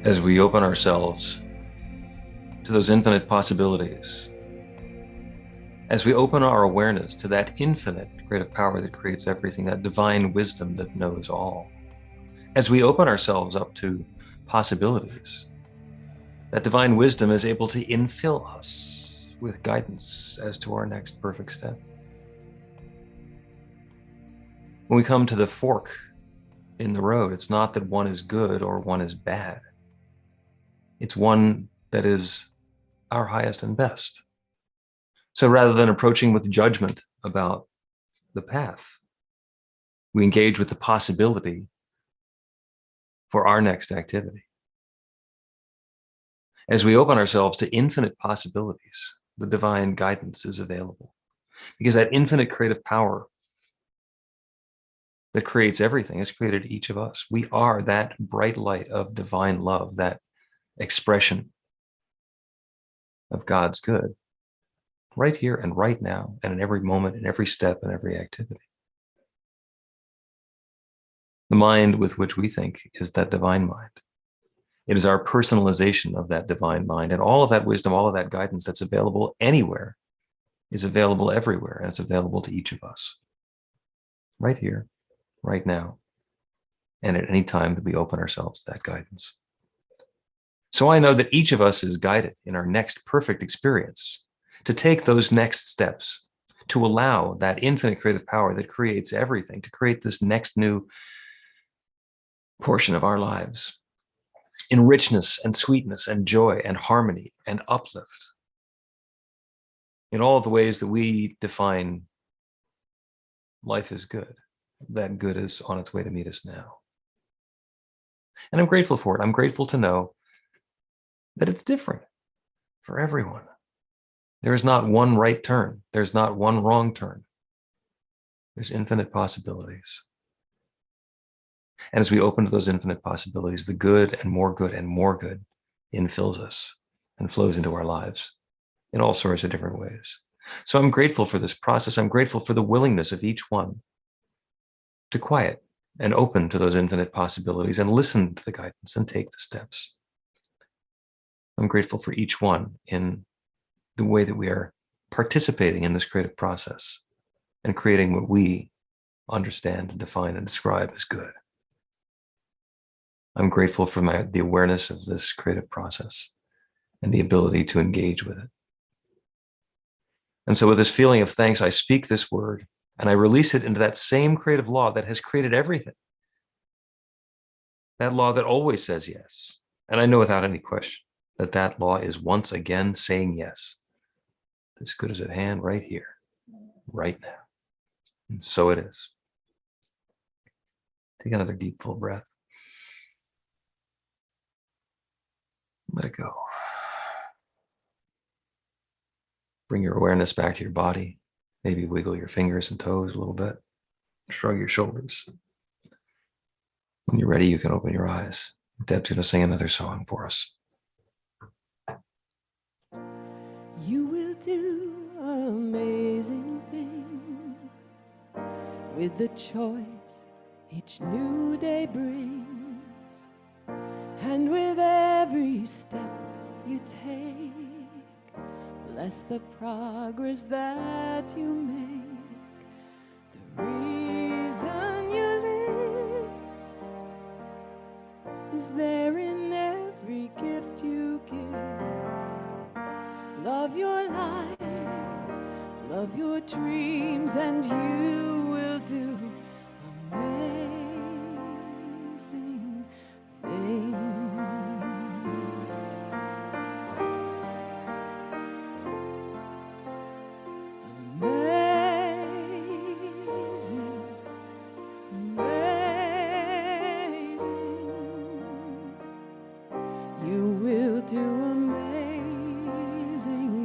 As we open ourselves to those infinite possibilities, as we open our awareness to that infinite creative power that creates everything, that divine wisdom that knows all, as we open ourselves up to possibilities, that divine wisdom is able to infill us with guidance as to our next perfect step. When we come to the fork in the road, it's not that one is good or one is bad. It's one that is our highest and best. So rather than approaching with judgment about the path, we engage with the possibility for our next activity. As we open ourselves to infinite possibilities, the divine guidance is available, because that infinite creative power that creates everything has created each of us. We are that bright light of divine love, that expression of God's good, right here and right now, and in every moment, in every step, and every activity. The mind with which we think is that divine mind. It is our personalization of that divine mind, and all of that wisdom, all of that guidance that's available anywhere is available everywhere, and it's available to each of us, right here, right now, and at any time that we open ourselves to that guidance. So I know that each of us is guided in our next perfect experience to take those next steps, to allow that infinite creative power that creates everything, to create this next new portion of our lives in richness and sweetness and joy and harmony and uplift, in all the ways that we define life is good. That good is on its way to meet us now. And I'm grateful for it. I'm grateful to know that it's different for everyone. There is not one right turn. There's not one wrong turn. There's infinite possibilities. And as we open to those infinite possibilities, the good and more good and more good infills us and flows into our lives in all sorts of different ways. So I'm grateful for this process. I'm grateful for the willingness of each one to quiet and open to those infinite possibilities and listen to the guidance and take the steps. I'm grateful for each one in the way that we are participating in this creative process and creating what we understand and define and describe as good. I'm grateful for the awareness of this creative process and the ability to engage with it. And so with this feeling of thanks, I speak this word and I release it into that same creative law that has created everything. That law that always says yes. And I know without any question that that law is once again saying yes. As good as at hand right here, right now. And so it is. Take another deep, full breath. Let it go. Bring your awareness back to your body. Maybe wiggle your fingers and toes a little bit. Shrug your shoulders. When you're ready, you can open your eyes. Deb's going to sing another song for us. You will do amazing things with the choice each new day brings, and with every step you take, bless the progress that you make. The reason you live is there in every gift you give. Love your life, love your dreams, and you will do amazing things. Amazing, amazing. You will do amazing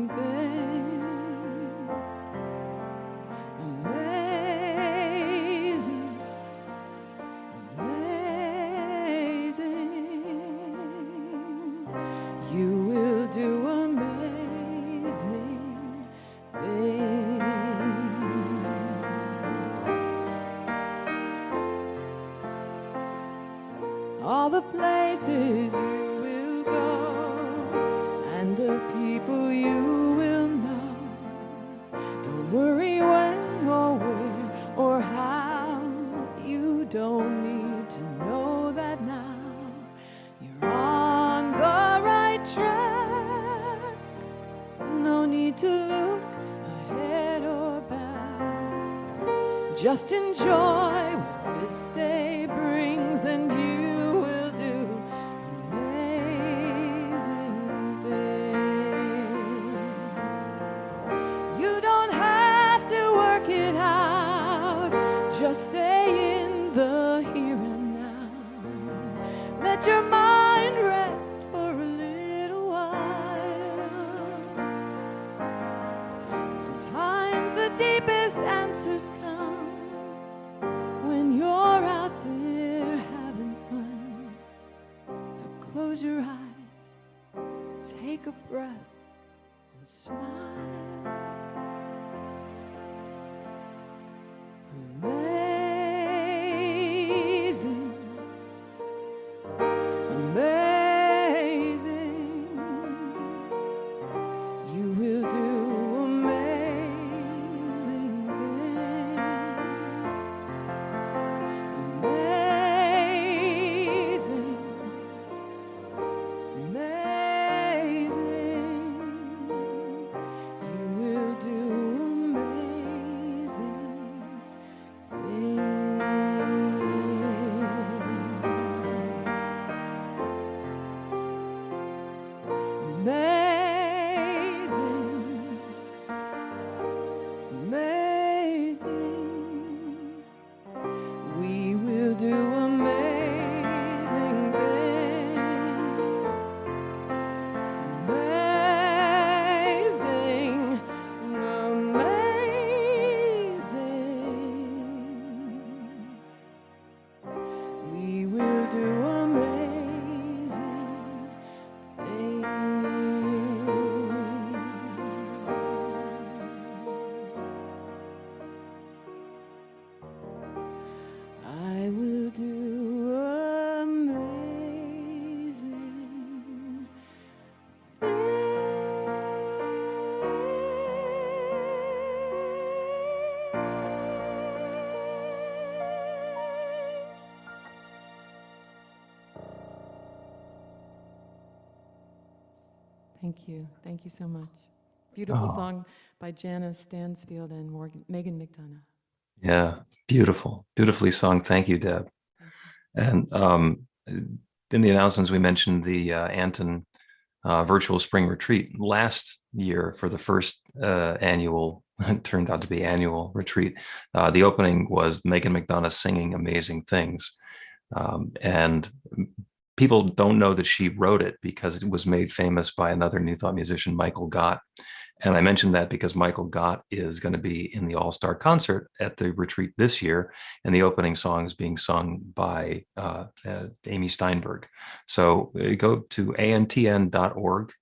things. Amazing, amazing. You will do amazing things. All the places you will go and the people you will know. Don't worry when or where or how. You don't need to know that now. You're on the right track. No need to look ahead or back. Just enjoy what this day brings, and you will do amazing things. You don't have to work it out. Just stay in the here and now. Let your mind rest for a little while. Sometimes the deepest answers come when you're out there having fun. So close your eyes, take a breath, and smile. Amazing, amazing. You will do amazing things. Amazing, amazing. You will do Thank you. Thank you so much. Beautiful Oh. song by Janice Stansfield and Megan McDonough. Yeah, beautiful, beautifully sung. Thank you, Deb. And in the announcements, we mentioned the Anton virtual spring retreat. Last year, for the first annual, it turned out to be annual retreat, the opening was Megan McDonough singing Amazing Things. And people don't know that she wrote it because it was made famous by another New Thought musician, Michael Gott. And I mentioned that because Michael Gott is going to be in the All-Star concert at the retreat this year, and the opening song is being sung by Amy Steinberg. So go to antn.org.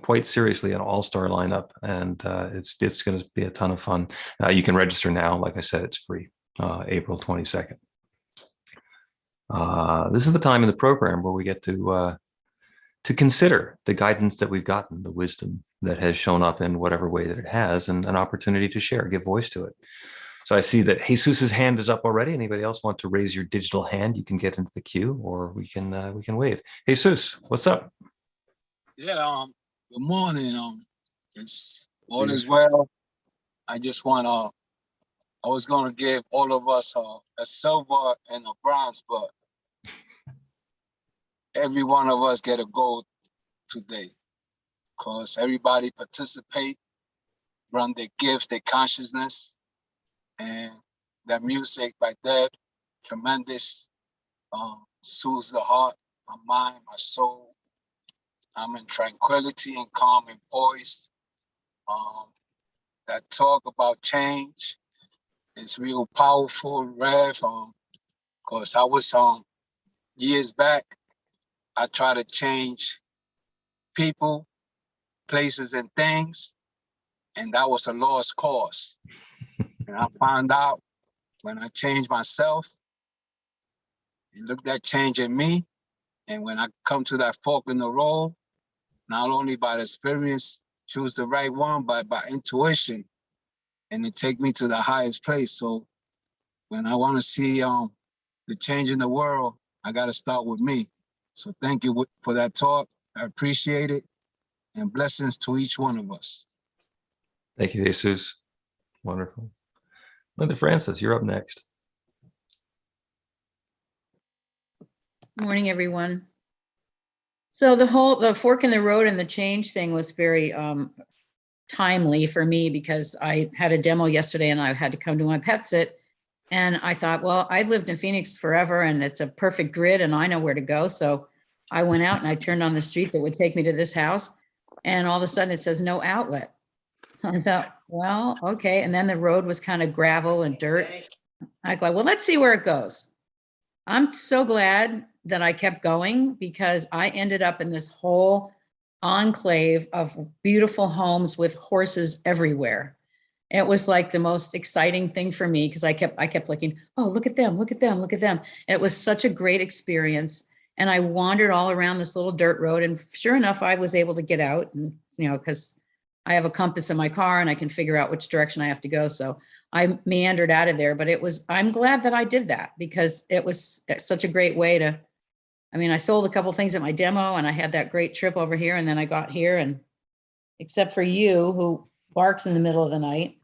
Quite seriously, an all-star lineup, and it's going to be a ton of fun. You can register now. Like I said, it's free, April 22nd. This is the time in the program where we get to consider the guidance that we've gotten, the wisdom that has shown up in whatever way that it has, and an opportunity to share, give voice to it. So I see that Jesus's hand is up already. Anybody else want to raise your digital hand? You can get into the queue, or we can wave. Jesus, what's up? Yeah, good morning. It's all is well. I just want I was gonna give all of us a silver and a bronze, but every one of us get a gold today, because everybody participate, run their gifts, their consciousness, and that music by Deb, tremendous, soothes the heart, my mind, my soul. I'm in tranquility and calm and poised. That talk about change is real powerful, Rev, because I was years back, I try to change people, places, and things, and that was a lost cause. And I found out when I changed myself, it looked at changing me, and when I come to that fork in the road, not only by the experience, choose the right one, but by intuition, and it take me to the highest place. So when I want to see the change in the world, I got to start with me. So thank you for that talk. I appreciate it. And blessings to each one of us. Thank you, Jesus. Wonderful. Linda Francis, you're up next. Morning, everyone. So the fork in the road and the change thing was very timely for me, because I had a demo yesterday and I had to come to my pet sit. And I thought, well, I've lived in Phoenix forever and it's a perfect grid and I know where to go. So I went out and I turned on the street that would take me to this house. And all of a sudden it says no outlet. I thought, well, okay. And then the road was kind of gravel and dirt. I go, well, let's see where it goes. I'm so glad that I kept going, because I ended up in this whole enclave of beautiful homes with horses everywhere. It was like the most exciting thing for me, because I kept looking, oh, look at them, look at them, look at them. It was such a great experience. And I wandered all around this little dirt road, and sure enough, I was able to get out, and because I have a compass in my car and I can figure out which direction I have to go. So I meandered out of there, but I'm glad that I did that, because it was such a great way to, I sold a couple things at my demo and I had that great trip over here, and then I got here, and except for you, who barks in the middle of the night.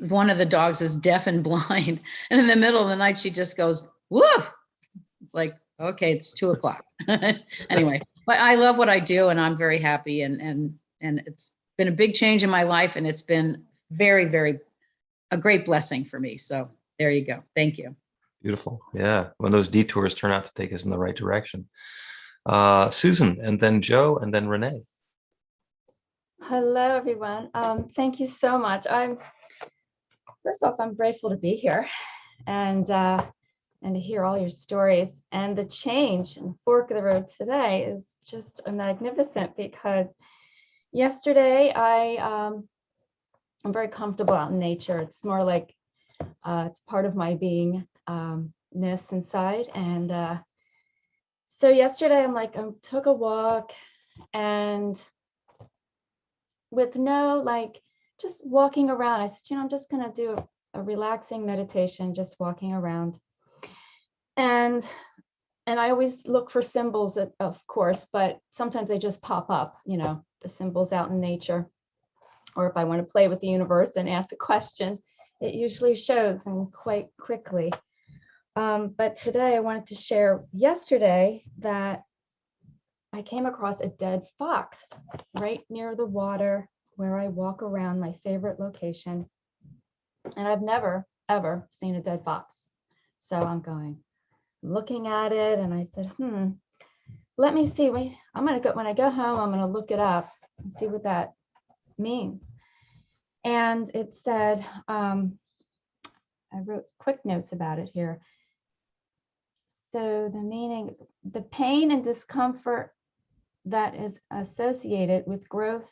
One of the dogs is deaf and blind. And in the middle of the night, she just goes, woof. It's like, okay, it's 2:00. Anyway, but I love what I do and I'm very happy. And it's been a big change in my life, and it's been very, very, a great blessing for me. So there you go. Thank you. Beautiful. Yeah. When those detours turn out to take us in the right direction. Susan, and then Joe, and then Renee. Hello, everyone. Thank you so much. First off, I'm grateful to be here and to hear all your stories. And the change in Fork of the Road today is just magnificent, because yesterday I'm very comfortable out in nature. It's more like it's part of my beingness inside. And so yesterday I took a walk, and with no just walking around, I said, I'm just going to do a relaxing meditation, just walking around. And And I always look for symbols, of course, but sometimes they just pop up, the symbols out in nature. Or if I want to play with the universe and ask a question, it usually shows and quite quickly. But today I wanted to share yesterday that I came across a dead fox right near the water where I walk around, my favorite location. And I've never, ever seen a dead fox. So I'm looking at it, and I said, let me see. When I go home, I'm going to look it up and see what that means. And it said, I wrote quick notes about it here. So the meaning is the pain and discomfort that is associated with growth,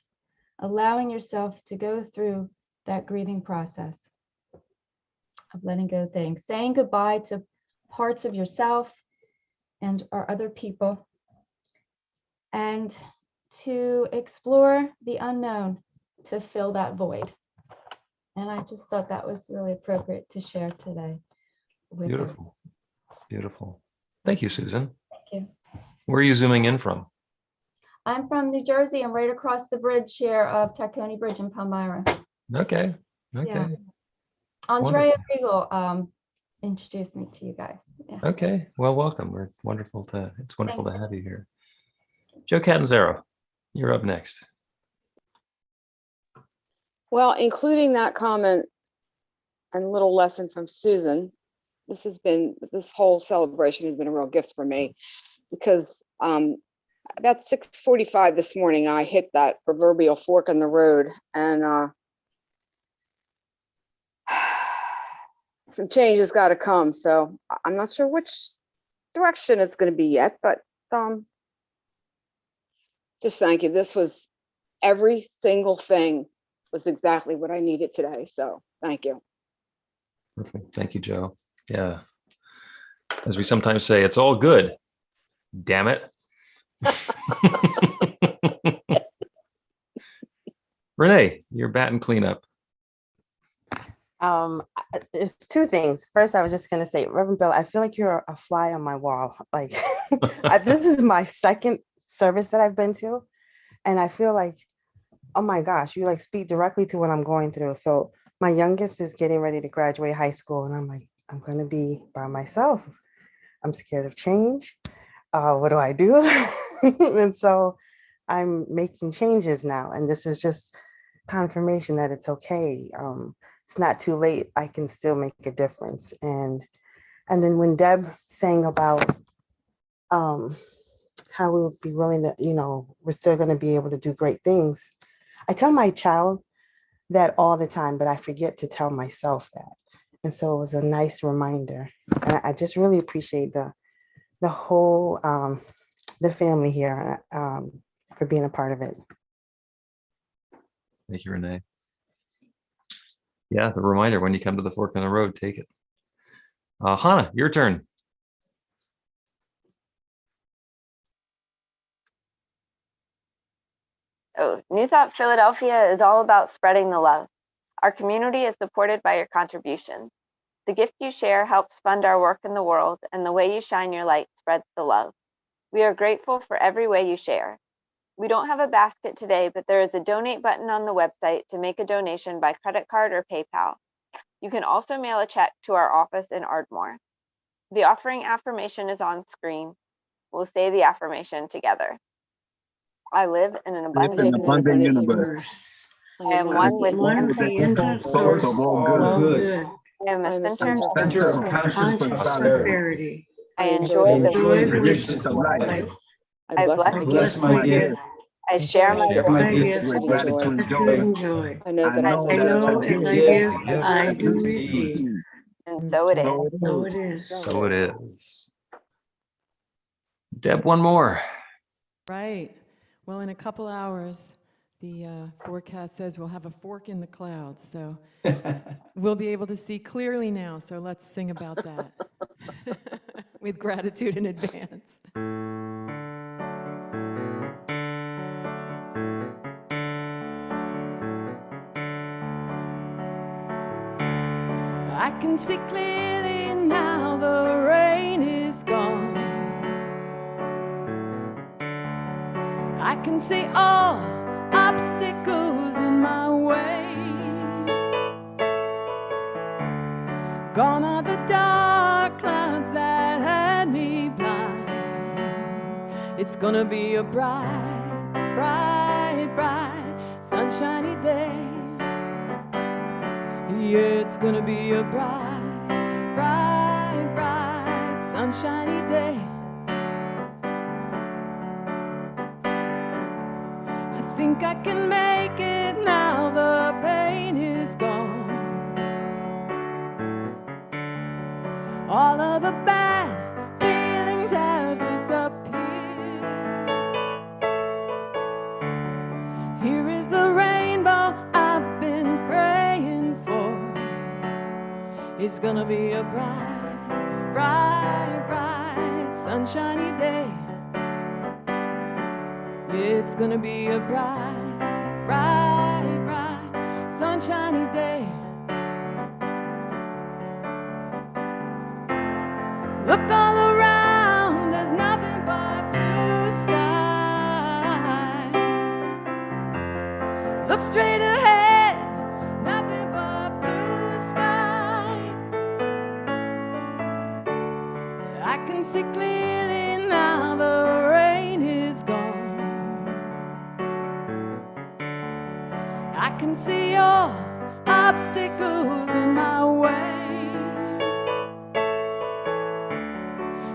allowing yourself to go through that grieving process of letting go of things, saying goodbye to parts of yourself and or other people, and to explore the unknown to fill that void. And I just thought that was really appropriate to share today. Beautiful. Beautiful. Thank you, Susan. Thank you. Where are you zooming in from? I'm from New Jersey. I'm right across the bridge here of Tacony Bridge in Palmyra. Okay. Okay. Yeah. Andrea Riegel introduced me to you guys. Yeah. Okay. Well, welcome. It's wonderful to have you here. Joe Catanzaro, you're up next. Well, including that comment and a little lesson from Susan, this whole celebration has been a real gift for me, because about 6:45 this morning, I hit that proverbial fork in the road, and some change has got to come. So I'm not sure which direction it's going to be yet, but just thank you. This was, every single thing was exactly what I needed today. So thank you. Perfect. Thank you, Joe. Yeah. As we sometimes say, it's all good. Damn it. Renee, you're batting cleanup. It's two things. First, I was just going to say, Reverend Bill, I feel like you're a fly on my wall. Like, this is my second service that I've been to, and I feel like, oh my gosh, you like speak directly to what I'm going through. So my youngest is getting ready to graduate high school, and I'm like, I'm going to be by myself. I'm scared of change. What do I do? And so I'm making changes now, and this is just confirmation that it's okay. It's not too late. I can still make a difference. And then when Deb sang about how we would be willing to, we're still going to be able to do great things. I tell my child that all the time, but I forget to tell myself that. And so it was a nice reminder. And I just really appreciate the whole, the family here for being a part of it. Thank you, Renee. Yeah, the reminder, when you come to the fork in the road, take it. Hannah, your turn. Oh, New Thought Philadelphia is all about spreading the love. Our community is supported by your contributions. The gift you share helps fund our work in the world, and the way you shine your light spreads the love. We are grateful for every way you share. We don't have a basket today, but there is a donate button on the website to make a donation by credit card or PayPal. You can also mail a check to our office in Ardmore. The offering affirmation is on screen. We'll say the affirmation together. I live in an abundant universe. I am one with the infinite source of all good. I am a center of conscious prosperity. I enjoy the richness of life. I bless my gift. I share my gift with gratitude and joy. I know that as I give, I do receive. And so it is. So it is. Deb, one more. Right. Well, in a couple hours, the forecast says we'll have a fork in the clouds. So we'll be able to see clearly now. So let's sing about that with gratitude in advance. I can see clearly now the rain is gone. can see all obstacles in my way. Gone are the dark clouds that had me blind. It's gonna be a bright, bright, bright, sunshiny day. Yeah, it's gonna be a bright, bright, bright, sunshiny day. I think I can make it now, the pain is gone. All of the bad feelings have disappeared. Here is the rainbow I've been praying for. It's gonna be a bright, bright, bright, sunshiny day. It's gonna be a bright, bright, bright, sunshiny day. Look all around, there's nothing but blue sky. Look straight ahead, nothing but blue skies. I can see clearly now, the rain is gone. I can see all obstacles in my way.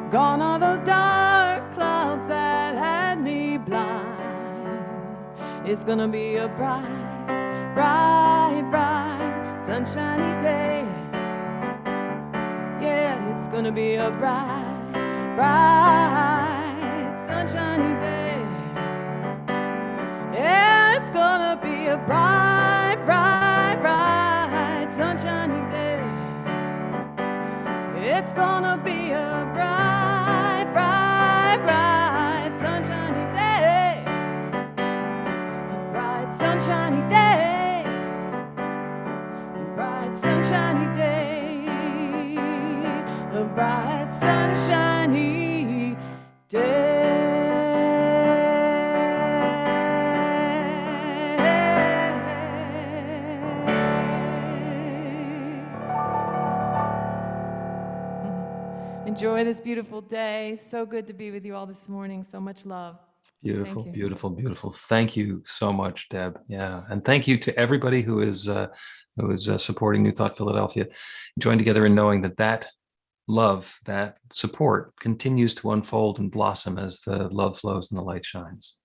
Gone are those dark clouds that had me blind. It's gonna be a bright, bright, bright, sunshiny day. Yeah, it's gonna be a bright, bright, sunshiny day. Yeah, it's gonna be a bright, bright, bright, sunshiny day. It's gonna be a bright, bright, bright, sunshiny day. A bright, sunshiny day. A bright, sunshiny day. A bright, sunshiny Enjoy this beautiful day. So good to be with you all this morning. So much love. Beautiful, you. beautiful, beautiful. Thank you so much, Deb. Yeah, and thank you to everybody who is supporting New Thought Philadelphia. Join together in knowing that that love, that support continues to unfold and blossom as the love flows and the light shines.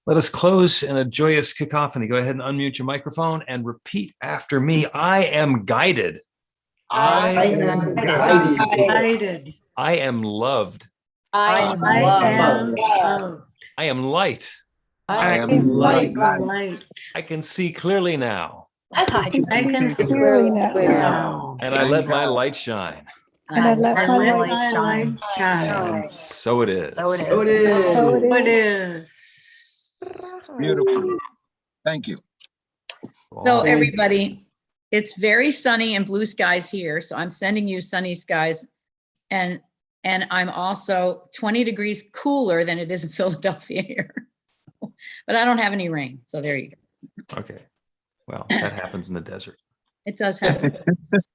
Let us close in a joyous cacophony. Go ahead and unmute your microphone and repeat after me. I am guided. I am guided. I am loved. I am loved. I am light. I am light. I can see clearly now. I can see clearly now. And I let my light shine. And I let my light light shine. And so it is. So it So it is. Beautiful. Thank you. So everybody, it's very sunny and blue skies here. So I'm sending you sunny skies. And I'm also 20 degrees cooler than it is in Philadelphia here. But I don't have any rain. So there you go. Okay. Well, that happens in the desert. It does happen.